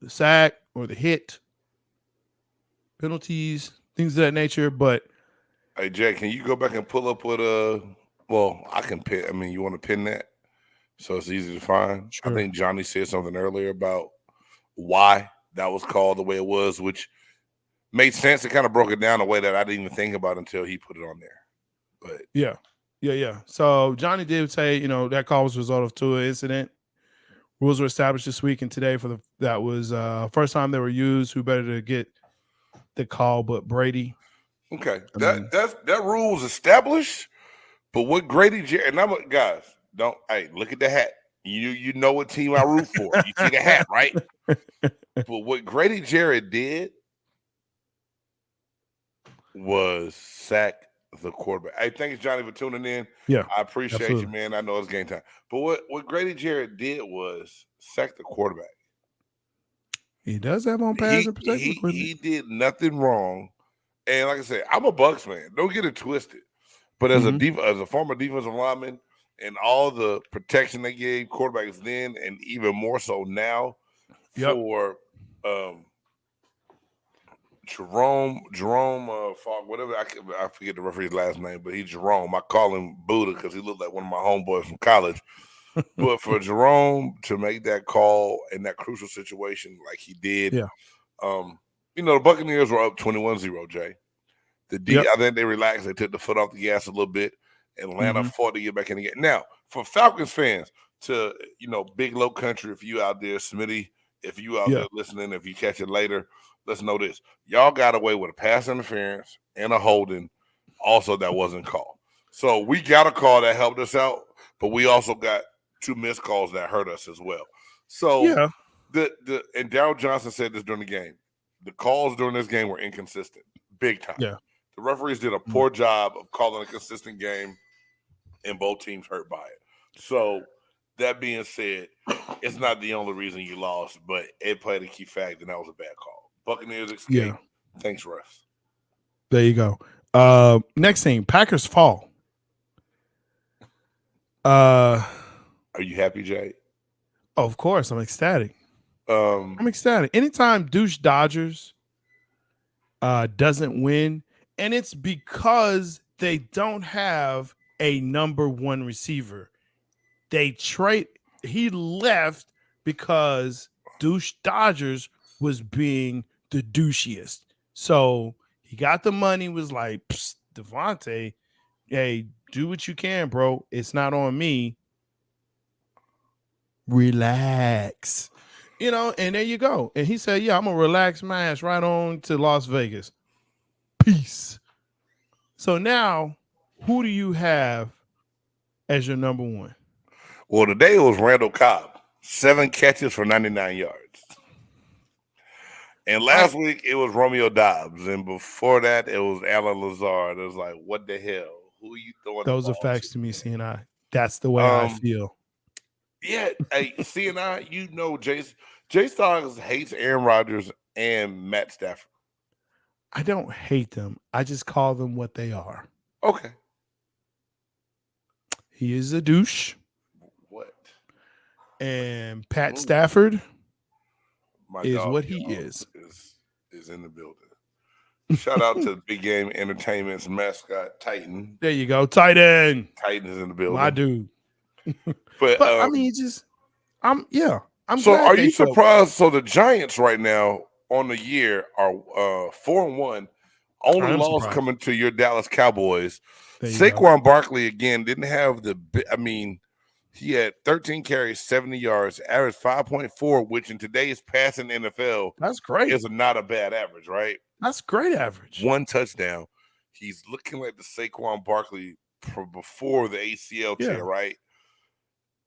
sack or the hit, penalties, things of that nature. But hey, Jay, can you go back and pull up what I can pin. I mean, you want to pin that so it's easy to find? Sure. I think Johnny said something earlier about why that was called the way it was, which made sense. It kind of broke it down a way that I didn't even think about until he put it on there. But yeah. So Johnny did say, that call was a result of a Tua incident. Rules were established this week and today that was first time they were used. Who better to get the call but Brady? Okay, that rule was established, but what Grady Jarrett and I'm guys look at the hat. You know what team I root for. You see the hat, right? But what Grady Jarrett did was sack the quarterback. Hey, thanks, Johnny, for tuning in. Yeah, I appreciate you, man. I know it's game time. But what Grady Jarrett did was sack the quarterback. He does have on pass and protection equipment. He did nothing wrong. And like I said, I'm a Bucs fan. Don't get it twisted. But as a former defensive lineman and all the protection they gave quarterbacks then and even more so now for Jerome Falk, whatever, I forget the referee's last name, but he's Jerome. I call him Buddha because he looked like one of my homeboys from college. But for Jerome to make that call in that crucial situation like he did, the Buccaneers were up 21-0, Jay. I think they relaxed. They took the foot off the gas a little bit. Atlanta fought to get back in the game. Now, for Falcons fans, to Big Low Country, if you out there, Smitty, if you out there listening, if you catch it later, let's know this. Y'all got away with a pass interference and a holding also that wasn't called. So we got a call that helped us out, but we also got 2 missed calls that hurt us as well. So and Darryl Johnson said this during the game. The calls during this game were inconsistent, big time. Yeah. The referees did a poor job of calling a consistent game, and both teams hurt by it. So that being said, it's not the only reason you lost, but it played a key factor, and that was a bad call. Buccaneers escape. Yeah. Thanks, refs. There you go. Next thing, Packers fall. Are you happy, Jay? Oh, of course, I'm ecstatic. I'm ecstatic. Anytime Douche Dodgers doesn't win, and it's because they don't have a number 1 receiver. He left because Douche Dodgers was being the douchiest. So he got the money, was like, Devontae, hey, do what you can, bro. It's not on me. Relax. And there you go. And he said, yeah, I'm going to relax my ass right on to Las Vegas. Peace. So now, who do you have as your number 1? Well, today it was Randall Cobb, 7 catches for 99 yards. And last week it was Romeo Doubs. And before that, it was Alan Lazard. It was like, what the hell? Who are you throwing? Those are facts to me, CNI. That's the way I feel. Yeah. Hey, CNI, Jay Stoggs hates Aaron Rodgers and Matt Stafford. I don't hate them. I just call them what they are. Okay. He is a douche. What? And Pat Stafford is dog, what he is in the building. Shout out to Big Game Entertainment's mascot, Titan. There you go. Titan. Titan is in the building. My dude. But I mean, I'm so are you surprised? So the Giants right now on the year are 4-1. Only loss coming to your Dallas Cowboys. Saquon Barkley again didn't have he had 13 carries, 70 yards, average 5.4, which in today's passing NFL, that's great. Is not a bad average, right? That's great average. 1 touchdown. He's looking like the Saquon Barkley before the ACL tear, right?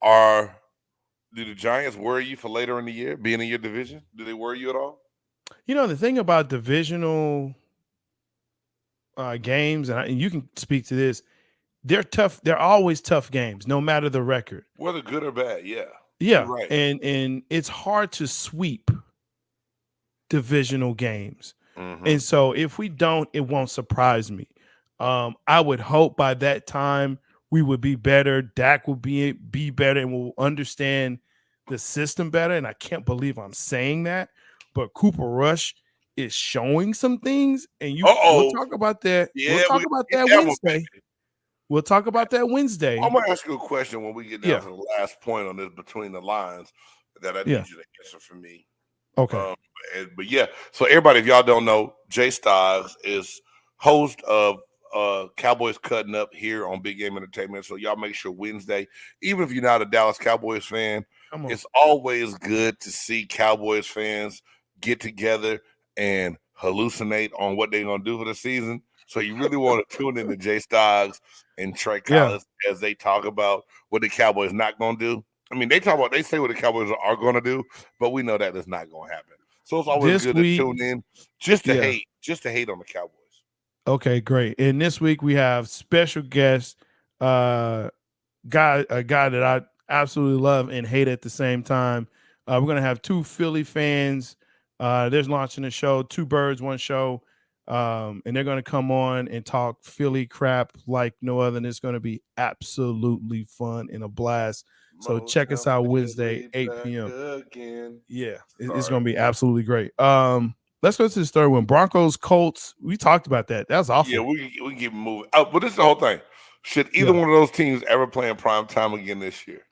Do the Giants worry you for later in the year, being in your division? Do they worry you at all? The thing about divisional games, and you can speak to this, they're tough. They're always tough games, no matter the record. Whether good or bad, yeah. Yeah, you're right. And it's hard to sweep divisional games. And so if we don't, it won't surprise me. I would hope by that time we would be better. Dak will be better and will understand the system better. And I can't believe I'm saying that, but Cooper Rush is showing some things, and we'll talk about that. Yeah, we'll talk about that Wednesday. We'll talk about that Wednesday. I'm gonna ask you a question when we get down to the last point on this between the lines that I need you to answer for me. Okay. But yeah, so everybody, if y'all don't know, Jay Stoggs is host of Cowboys Cutting Up here on Big Game Entertainment. So y'all make sure Wednesday, even if you're not a Dallas Cowboys fan, it's always good to see Cowboys fans get together and hallucinate on what they're gonna do for the season. So you really want to tune in to Jay Stoggs and Trey Collins as they talk about what the Cowboys not gonna do. I mean, they say what the Cowboys are gonna do, but we know that is not gonna happen. So it's always good to tune in just to hate on the Cowboys. Okay, great. And this week we have special guest, a guy that I absolutely love and hate at the same time. We're gonna have 2 Philly fans. They're launching a show, 2 birds, 1 show. And they're going to come on and talk Philly crap like no other. And it's going to be absolutely fun and a blast. So check us out Wednesday, 8 p.m. Yeah, it's going to be absolutely great. Let's go to the third one. Broncos, Colts. We talked about that. That was awful. Yeah, we can keep moving. But this is the whole thing. Should either one of those teams ever play in prime time again this year?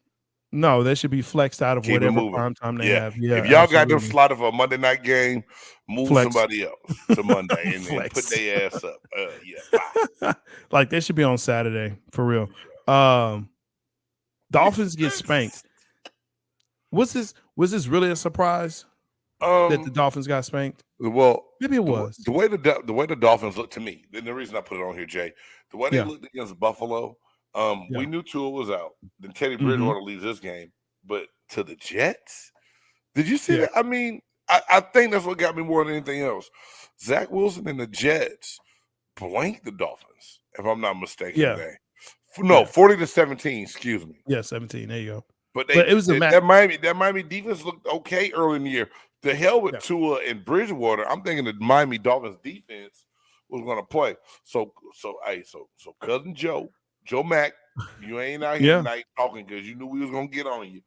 No, they should be flexed out of Keep it whatever moving. prime time they Yeah. have. Yeah, If y'all got them absolutely. slotted for a Monday night game, move Flex. somebody else to Monday and then put Flex. their ass up. Bye. Like they should be on Saturday for real. Dolphins get spanked. Was this really a surprise that the Dolphins got spanked? Well, maybe it was the way the Dolphins looked to me. And the reason I put it on here, Jay, the way they looked against Buffalo, we knew Tua was out. Then Teddy Bridgewater leaves this game, but to the Jets, did you see that? I mean, I think that's what got me more than anything else. Zach Wilson and the Jets blanked the Dolphins, if I'm not mistaken. Today. No, 40-17. Excuse me. Yeah, 17. There you go. But it was that Miami defense looked okay early in the year. The hell with Tua and Bridgewater. I'm thinking the Miami Dolphins defense was going to play. So cousin Joe Mack, you ain't out here tonight talking because you knew we was going to get on you.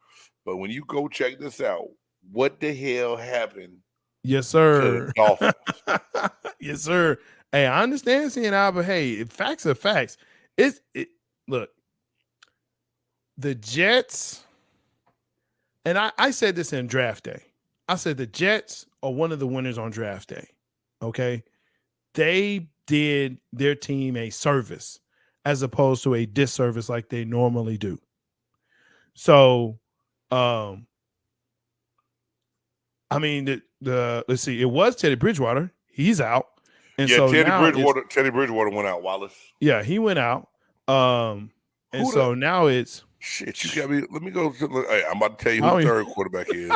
But when you go check this out, what the hell happened? Yes, sir. To the Dolphins? Yes, sir. Hey, I understand seeing out, but hey, facts are facts. Look, the Jets, and I said this in draft day. I said the Jets are one of the winners on draft day. Okay. They did their team a service as opposed to a disservice like they normally do. So, I mean, let's see, it was Teddy Bridgewater. He's out. And so Teddy Bridgewater went out, Wallace. Yeah, he went out. Now it's shit. You got me. Let me go. I'm about to tell you who the third quarterback is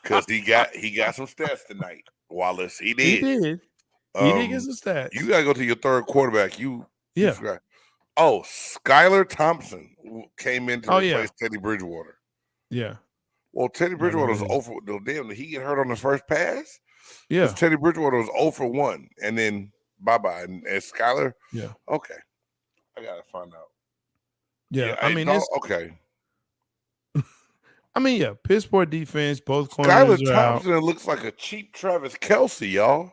because he got some stats tonight. Wallace, he did. He did get some stats. You got to go to your third quarterback. Skylar Thompson came in to replace Teddy Bridgewater. Yeah. Well, Teddy Bridgewater was over. Damn, did he get hurt on the first pass? Yeah. Teddy Bridgewater was 0 for 1, and then bye-bye. And Skylar? Yeah. Okay. I got to find out. Yeah. Okay. I mean, yeah, Pittsburgh defense, both corners Skylar Thompson looks like a cheap Travis Kelce, y'all.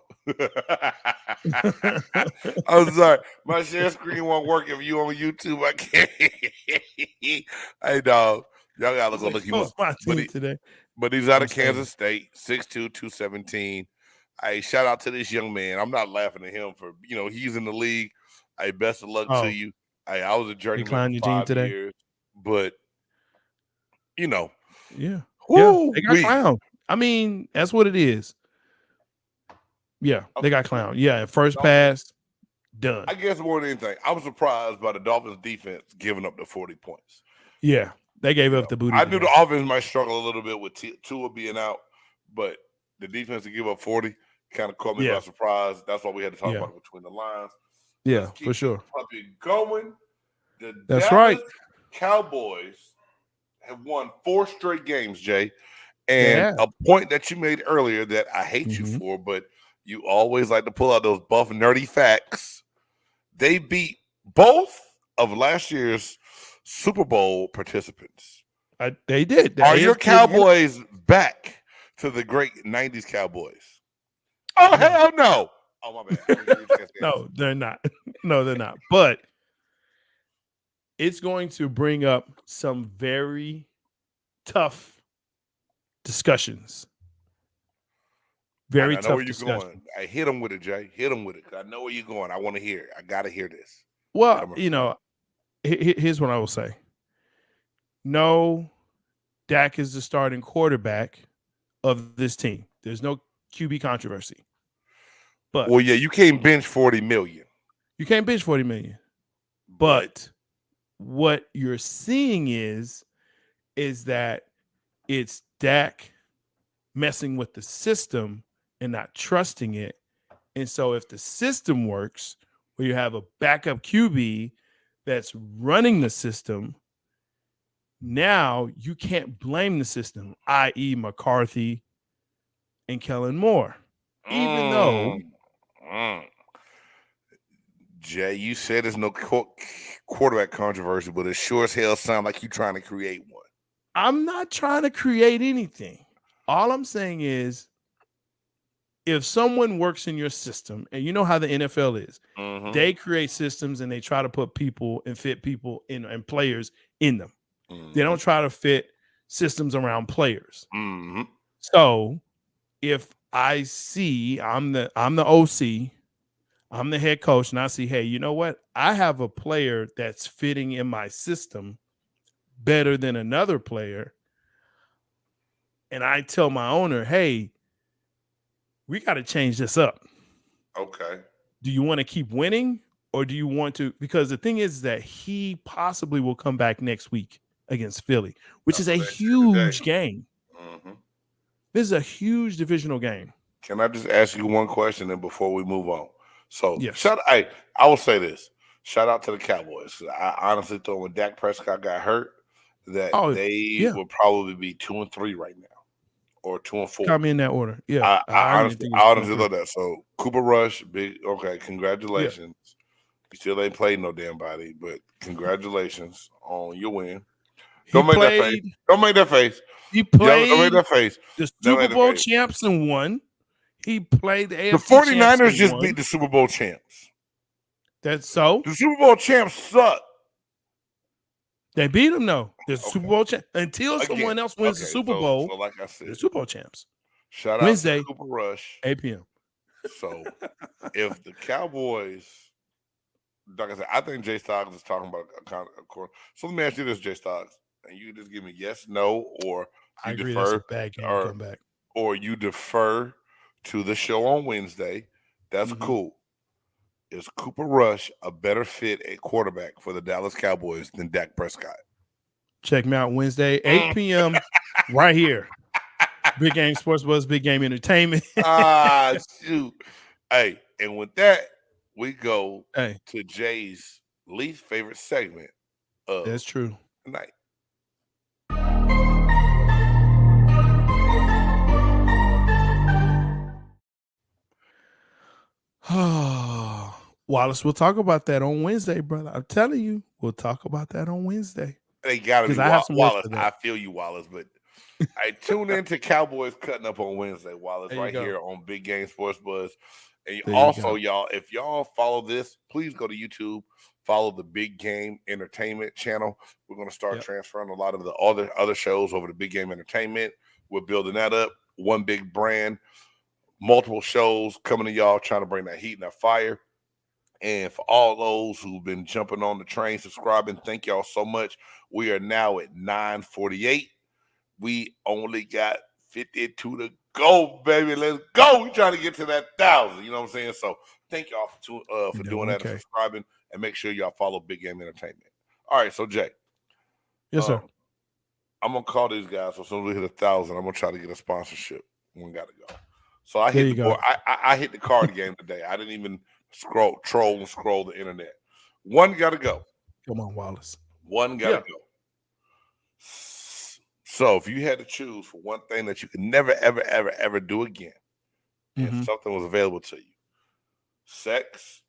I'm sorry. My share screen won't work if you on YouTube. I can't. Hey, dog. Y'all got to look him up. But he's out of Kansas State, 6'2", 217. Hey, shout out to this young man. I'm not laughing at him for, he's in the league. Hey, best of luck to you. Hey, I was a journeyman for 5 years. But, Yeah. Woo, they got clown. I mean, that's what it is. Yeah, they got clown. Yeah, first pass, done. I guess more than anything, I was surprised by the Dolphins defense giving up the 40 points. Yeah, they gave up the booty. I knew the offense might struggle a little bit with Tua being out, but the defense to give up 40 kind of caught me by surprise. That's why we had to talk about it between the lines. Yeah, for sure. Puppy going. That's right. Cowboys have won 4 straight games, Jay. And a point that you made earlier that I hate you for, but you always like to pull out those buff, nerdy facts. They beat both of last year's Super Bowl participants. They did. Are your Cowboys back to the great 90s Cowboys? Oh, hell no. Oh, my bad. No, they're not. No, they're not. But it's going to bring up some very tough discussions. Very tough discussions. Going. I hit them with it, Jay. Hit them with it. I know where you're going. I want to hear it. I got to hear this. Well, here's what I will say. No, Dak is the starting quarterback of this team. There's no QB controversy. But you can't bench 40 million. You can't bench 40 million. But what you're seeing is that it's Dak messing with the system and not trusting it. And so if the system works, where you have a backup QB that's running the system, now you can't blame the system, i.e. McCarthy and Kellen Moore. Even though Jay, you said there's no quarterback controversy, but it sure as hell sounds like you're trying to create one. I'm not trying to create anything. All I'm saying is, if someone works in your system, and you know how the NFL is, they create systems and they try to put people and fit people in and players in them. They don't try to fit systems around players. Mm-hmm. So if I see I'm the OC, I'm the head coach, and I see, hey, you know what? I have a player that's fitting in my system better than another player. And I tell my owner, hey, we got to change this up. Okay. Do you want to keep winning or do you want to? Because the thing is that he possibly will come back next week against Philly, which is a huge game. Mm-hmm. This is a huge divisional game. Can I just ask you one question and before we move on? So, Yes. I will say this. Shout out to the Cowboys. I honestly thought when Dak Prescott got hurt that they would probably be 2-3 right now or 2-4. Come in that order. Yeah. I honestly thought that. So, Cooper Rush, congratulations. Yeah. You still ain't played no damn body, but congratulations on your win. Don't make that face. Don't make that face. He played don't make that face. The Super Bowl champs and won. He played the AFC. The 49ers just beat the Super Bowl champs. That's so? The Super Bowl champs suck. They beat them, though. The Super Bowl champs. Until someone else wins the Super Bowl, so like I said, the Super Bowl champs. Shout Wednesday, out to Cooper Rush. 8 p.m. So if the Cowboys, like I said, I think Jay Stocks is talking about a kind of course. So let me ask you this, Jay Stocks, and you just give me yes, no, or you defer, that's a bad game to come back. Or you defer to the show on Wednesday. That's cool. Is Cooper Rush a better fit at quarterback for the Dallas Cowboys than Dak Prescott? Check me out Wednesday, 8 p.m. right here. Big Game Sports Buzz, Big Game Entertainment. Shoot. Hey, and with that, we go to Jay's least favorite segment of That's true. Tonight. Wallace, we'll talk about that on Wednesday, brother. I'm telling you, we'll talk about that on Wednesday. They got to be Wallace. I feel you, Wallace, but I tune into Cowboys Cutting Up on Wednesday, Wallace, right here on Big Game Sports Buzz. And also, y'all, if y'all follow this, please go to YouTube, follow the Big Game Entertainment channel. We're going to start transferring a lot of the other shows over to Big Game Entertainment. We're building that up. One big brand, multiple shows coming to y'all, trying to bring that heat and that fire. And for all those who've been jumping on the train, subscribing, thank y'all so much. We are now at 948. We only got 52 to go, baby. Let's go. We're trying to get to that 1,000. You know what I'm saying? So thank y'all for doing that and subscribing. And make sure y'all follow Big Game Entertainment. All right, so Jay. Yes, sir. I'm going to call these guys. So as soon as we hit 1,000, I'm going to try to get a sponsorship. We got to go. So I hit the board. I hit the card game today. I didn't even scroll the internet. One got to go. Come on, Wallace. One got to go. So if you had to choose for one thing that you could never, ever, ever, ever do again, and something was available to you, sex,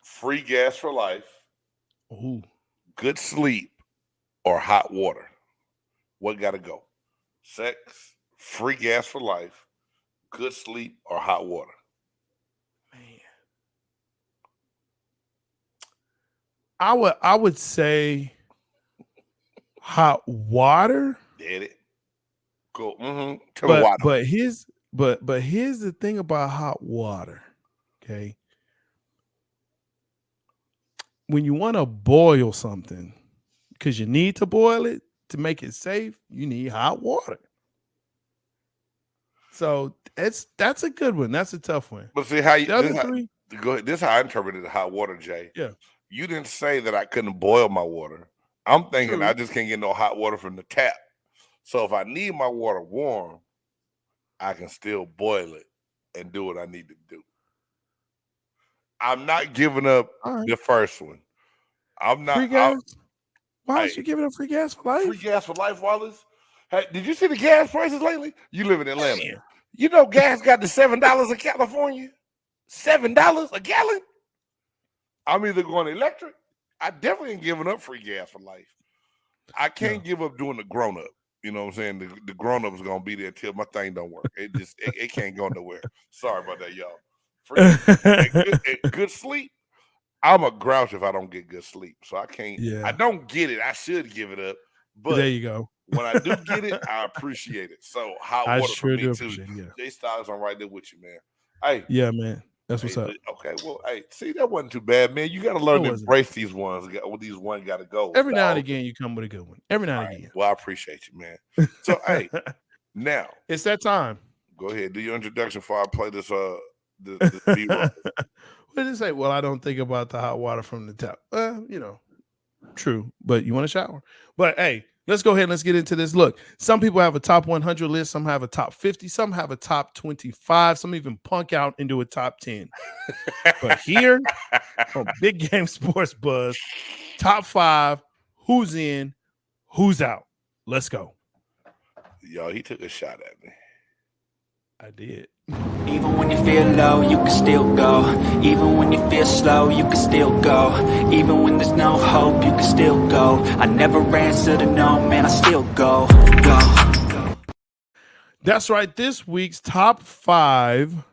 free gas for life, good sleep, or hot water, what got to go? Sex, free gas for life, good sleep, or hot water? I would say hot water. Did it? Cool. But here's the thing about hot water. Okay. When you want to boil something, because you need to boil it to make it safe, you need hot water. So that's a good one. That's a tough one. But see how this is how I interpreted the hot water, Jay. Yeah. You didn't say that I couldn't boil my water. I'm thinking I just can't get no hot water from the tap. So if I need my water warm, I can still boil it and do what I need to do. I'm not giving up the first one. I'm not. Free gas? Why is you giving up free gas for life? Free gas for life, Wallace. Hey, did you see the gas prices lately? You live in Atlanta. Damn. You know gas got to $7 in California. $7 a gallon. I'm either going electric. I definitely ain't giving up free gas for life. I can't give up doing the grown up. You know what I'm saying? The grown up is gonna be there till my thing don't work. It can't go nowhere. Sorry about that, y'all. Free, good sleep. I'm a grouch if I don't get good sleep. So I can't. I don't get it. I should give it up, But there you go. when I do get it, I appreciate it. So hot I water sure for me do too. appreciate it. Yeah. J Styles, I'm right there with you, man. Hey, Yeah, man. That's what's up. Okay, well, hey, see, that wasn't too bad, man. You got to learn to embrace these ones. These ones got to go. Every now and again, you come with a good one. Every now and again. Well, I appreciate you, man. So, hey, now it's that time. Go ahead, do your introduction before I play this. This B-roll. What did it say? Well, I don't think about the hot water from the tap. True, but you want a shower. But hey, let's go ahead and let's get into this. Look, some people have a top 100 list, some have a top 50, some have a top 25, some even punk out into a top 10. But here on Big Game Sports Buzz, top 5, who's in, who's out. Let's go. Yo, he took a shot at me. I did. Even when you feel low, you can still go. Even when you feel slow, you can still go. Even when there's no hope, you can still go. I never answer to no, man, I still go. That's right. This week's top 5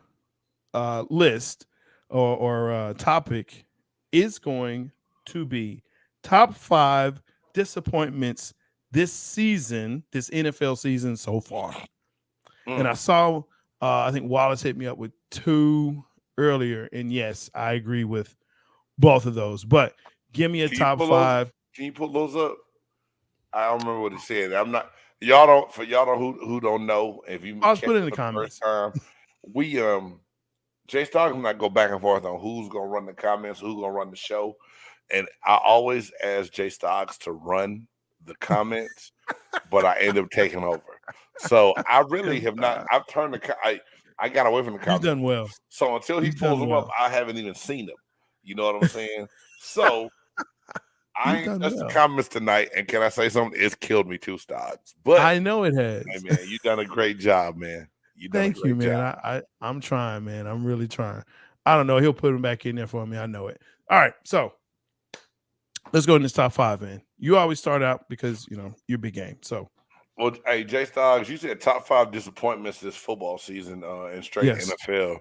list or topic is going to be top 5 disappointments this season, this NFL season so far. And I saw, I think Wallace hit me up with 2 earlier. And yes, I agree with both of those. But give me a top 5. Can you pull those up? I don't remember what he said. I'm not. Y'all don't. For y'all who don't know, if you I'll put it in the comments. First time, we Jay Stark and I go back and forth on who's gonna run the comments, who's gonna run the show, and I always ask Jay Stocks to run the comments, but I end up taking over. So I really have not. I've turned I got away from the comments. You've done well. So until he pulls them up, I haven't even seen them. You know what I'm saying? So I ain't touched the comments tonight. And can I say something? It's killed me 2 stocks. But I know it has. Hey man, you done a great job, man. Thank you, man. I'm trying, man. I'm really trying. I don't know. He'll put them back in there for me. I know it. All right. So let's go in this top 5, man. You always start out because, you're big game. So, well, hey, Jay Stoggs, you said top 5 disappointments this football season in straight NFL.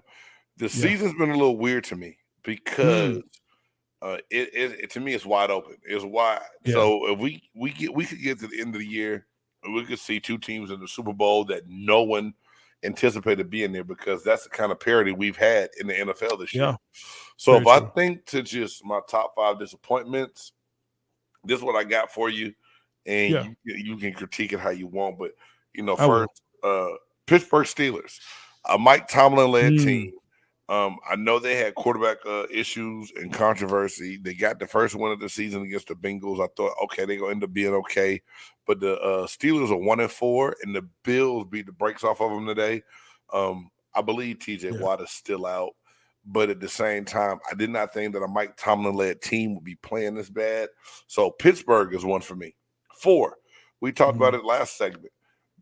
The season's been a little weird to me because it to me it's wide open. It's wide. Yeah. So if we could get to the end of the year and we could see 2 teams in the Super Bowl that no one anticipated being there, because that's the kind of parity we've had in the NFL this year. So if I think to just my top 5 disappointments, this is what I got for you, and you can critique it how you want. But first, Pittsburgh Steelers, a Mike Tomlin led team. I know they had quarterback issues and controversy. They got the first win of the season against the Bengals. I thought, okay, they're gonna end up being okay. But the Steelers are 1-4, and the Bills beat the brakes off of them today. I believe TJ Watt is still out, but at the same time, I did not think that a Mike Tomlin-led team would be playing this bad. So Pittsburgh is one for me. 4, we talked about it last segment.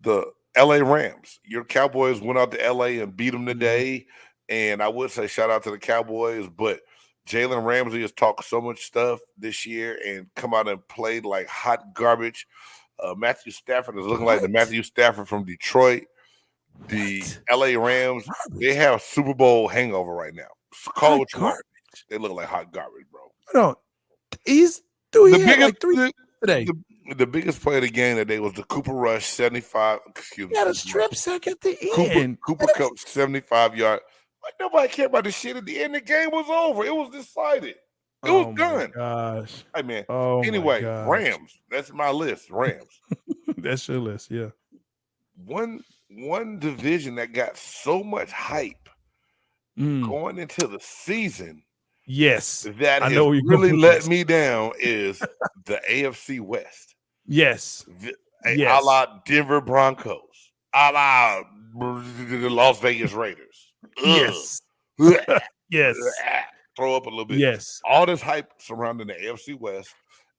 The LA Rams. Your Cowboys went out to LA and beat them today. And I would say shout out to the Cowboys, but Jalen Ramsey has talked so much stuff this year and come out and played like hot garbage. Matthew Stafford is looking like the Matthew Stafford from Detroit. The LA Rams, they have a Super Bowl hangover right now. So call it what you want. They look like hot garbage, bro. No, he's doing the biggest like 3 today. The biggest play of the game today was the Cooper Rush 75. Excuse me. He had a strip sack at the end. Cooper Kupp 75-yard. Like nobody cared about the shit at the end. The game was over. It was decided. It was done. Gosh. Hey man. Anyway, Rams. That's my list. Rams. That's your list, yeah. One division that got so much hype going into the season. Yes. That has really let me down is the AFC West. Yes. A la Denver Broncos. A la the Las Vegas Raiders. Yes. Yes. Throw up a little bit. Yes. All this hype surrounding the AFC West,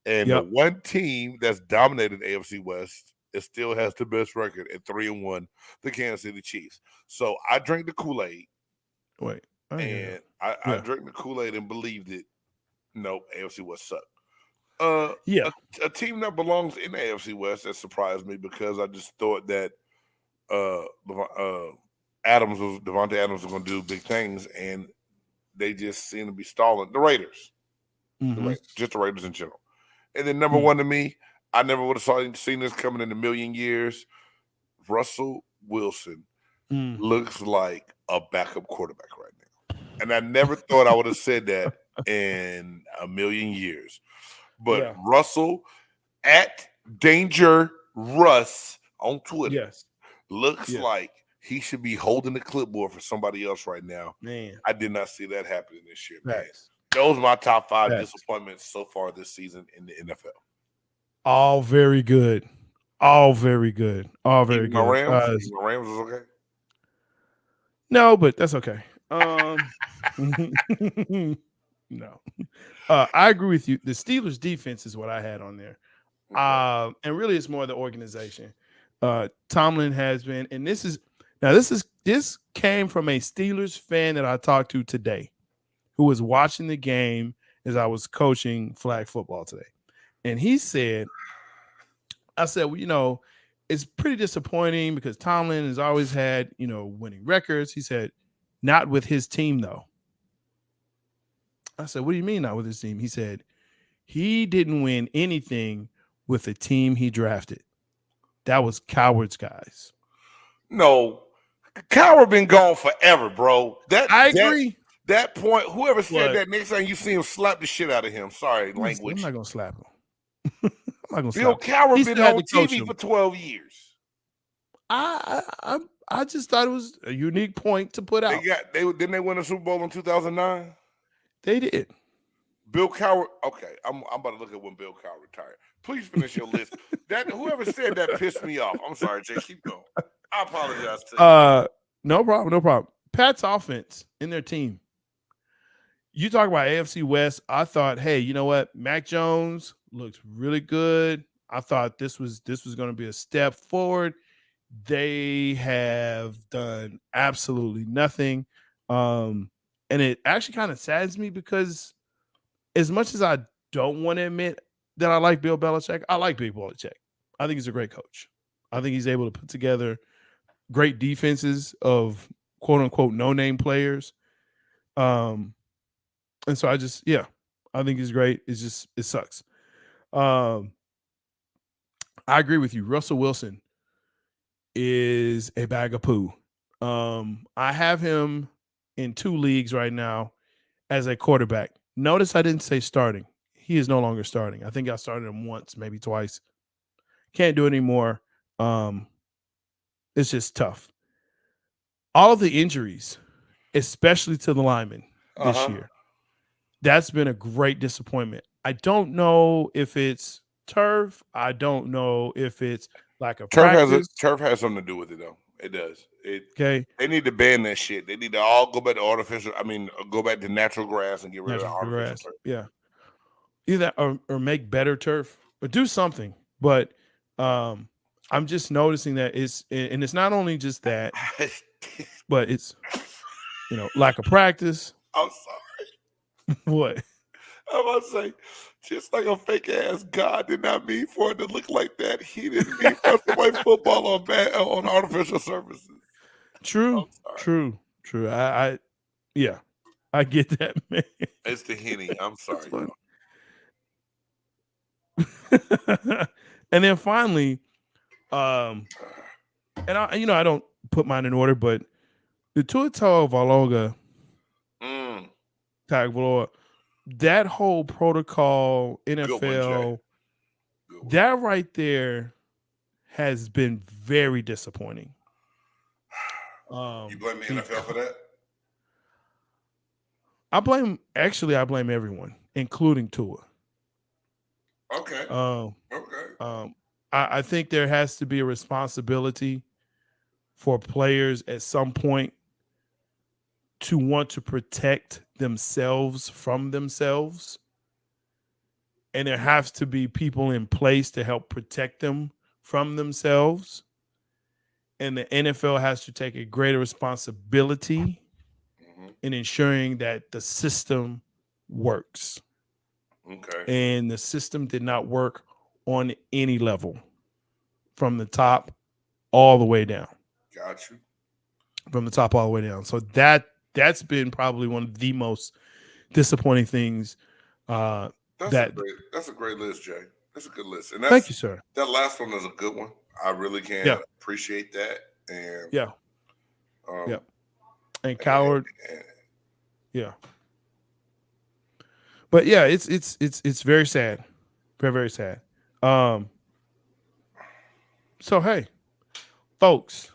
and the one team that's dominated AFC West, it still has the best record at 3-1, the Kansas City Chiefs. So I drank the Kool-Aid. Wait. I drank the Kool-Aid and believed it. Nope, AFC West sucked. A team that belongs in the AFC West that surprised me because I just thought that Devontae Adams was going to do big things, and they just seem to be stalling. The Raiders, just the Raiders in general. And then number 1 to me, I never would have seen this coming in a million years. Russell Wilson looks like a backup quarterback right now. And I never thought I would have said that in a million years. But Russell at Danger Russ on Twitter looks like he should be holding the clipboard for somebody else right now. Man, I did not see that happening this year, man. Those are my top 5 disappointments so far this season in the NFL. All very good. All very good. All very good. My Rams was okay. No, but that's okay. No. I agree with you. The Steelers defense is what I had on there. And really it's more the organization. Tomlin has been, and this came from a Steelers fan that I talked to today who was watching the game as I was coaching flag football today. And he said, I said, well, it's pretty disappointing because Tomlin has always had, winning records. He said, not with his team, though. I said, what do you mean not with his team? He said, he didn't win anything with the team he drafted. That was Coward's guys. No, Coward been gone forever, bro. I agree. That point, whoever said that, next time you see him, slap the shit out of him. Sorry, language. I'm not going to slap him. I'm not going to Bill slap him. Coward been on TV for 12 years. I just thought it was a unique point to put out. Didn't they win a Super Bowl in 2009? They did. Bill Coward. Okay, I'm about to look at when Bill Coward retired. Please finish your list. Whoever said that pissed me off. I'm sorry, Jay. Keep going. I apologize to you. No problem. Pat's offense in their team. You talk about AFC West. I thought, hey, you know what? Mac Jones looks really good. I thought this was going to be a step forward. They have done absolutely nothing. And it actually kind of saddens me because as much as I don't want to admit that I like Bill Belichick, I like Bill Belichick. I think he's a great coach. I think he's able to put together great defenses of quote unquote no-name players. And so I think he's great. It sucks. I agree with you. Russell Wilson is a bag of poo. I have him in 2 leagues right now as a quarterback. Notice I didn't say starting. He is no longer starting. I think I started him once, maybe twice. Can't do it anymore. It's just tough. All of the injuries, especially to the linemen this year, that's been a great disappointment. I don't know if it's turf. I don't know if it's like a practice. Turf has something to do with it, though. It does. Okay. They need to ban that shit. They need to all go back to artificial. Go back to natural grass and get rid of artificial grass. Turf. Yeah. Either or make better turf or do something. But I'm just noticing that it's not only just that, but it's lack of practice. I'm sorry. What? I'm about to say, just like a fake ass God did not mean for it to look like that. He didn't mean for us to play football on artificial surfaces. True. I get that, man. It's the Henny. I'm sorry. And then finally, and I don't put mine in order, but the Tua Tagovailoa, Tagovailoa, that whole protocol, NFL, that right there has been very disappointing. You blame the NFL for that? I blame everyone, including Tua. Okay. I think there has to be a responsibility for players at some point to want to protect themselves from themselves. And there has to be people in place to help protect them from themselves. And the NFL has to take a greater responsibility in ensuring that the system works. Okay. And the system did not work on any level from the top all the way down. Got you. From the top all the way down. So that's been probably one of the most disappointing things. That's a great list, Jay. That's a good list. And Thank you, sir. That last one is a good one. I really can appreciate that. And and coward. Yeah. But yeah, it's very sad. Very, very sad. So hey, folks,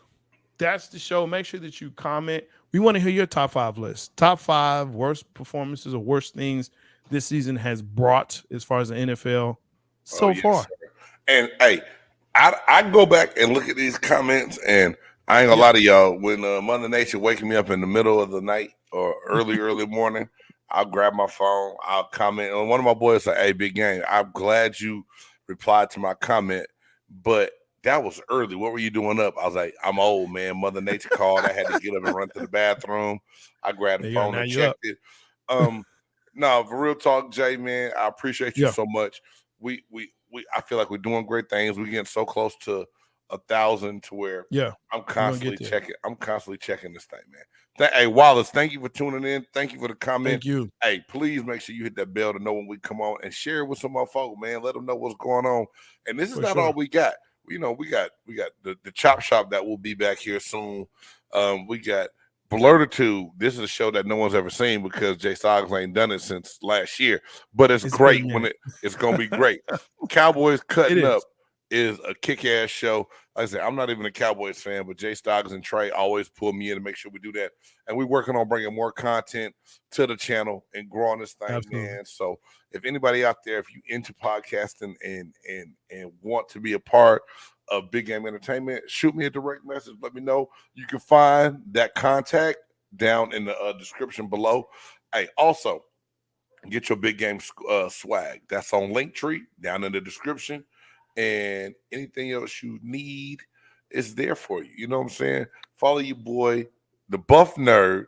that's the show. Make sure that you comment. We want to hear your top 5 list. Top 5 worst performances or worst things this season has brought as far as the NFL so far. Sir. And hey, I go back and look at these comments, and I ain't gonna lie to y'all. When Mother Nature waking me up in the middle of the night or early morning, I'll grab my phone, I'll comment. And one of my boys said, "Hey, big game, I'm glad you replied to my comment, but that was early. What were you doing up?" I was like, "I'm old, man. Mother Nature called. I had to get up and run to the bathroom. I grabbed the phone and checked it." No, for real talk, Jay, man, I appreciate you so much. I feel like we're doing great things. We're getting so close to 1,000 to where I'm constantly checking. I'm constantly checking this thing, man. Hey, Wallace, thank you for tuning in. Thank you for the comment. Thank you. Hey, please make sure you hit that bell to know when we come on and share it with some of our folks, man. Let them know what's going on. And this is not all we got. You know, we got the Chop Shop that will be back here soon. We got Blurtitude. This is a show that no one's ever seen because Jay Soggs ain't done it since last year. But it's great when it's gonna be great. Cowboys Cutting Up is a kick-ass show. Like I said, I'm not even a Cowboys fan, but Jay Stoggs and Trey always pull me in to make sure we do that. And we're working on bringing more content to the channel and growing this thing, man. So if anybody out there, if you into podcasting and want to be a part of Big Game Entertainment, shoot me a direct message. Let me know. You can find that contact down in the description below. Hey, also, get your Big Game swag. That's on Linktree down in the description. And anything else you need is there for you. You know what I'm saying? Follow your boy, the Buff Nerd,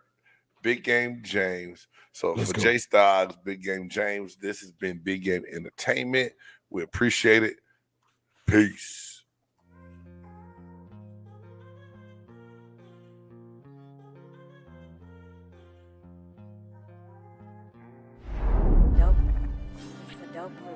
Big Game James. So for Jay Stoggs, Big Game James, this has been Big Game Entertainment. We appreciate it. Peace. Dope. It's a dope groove.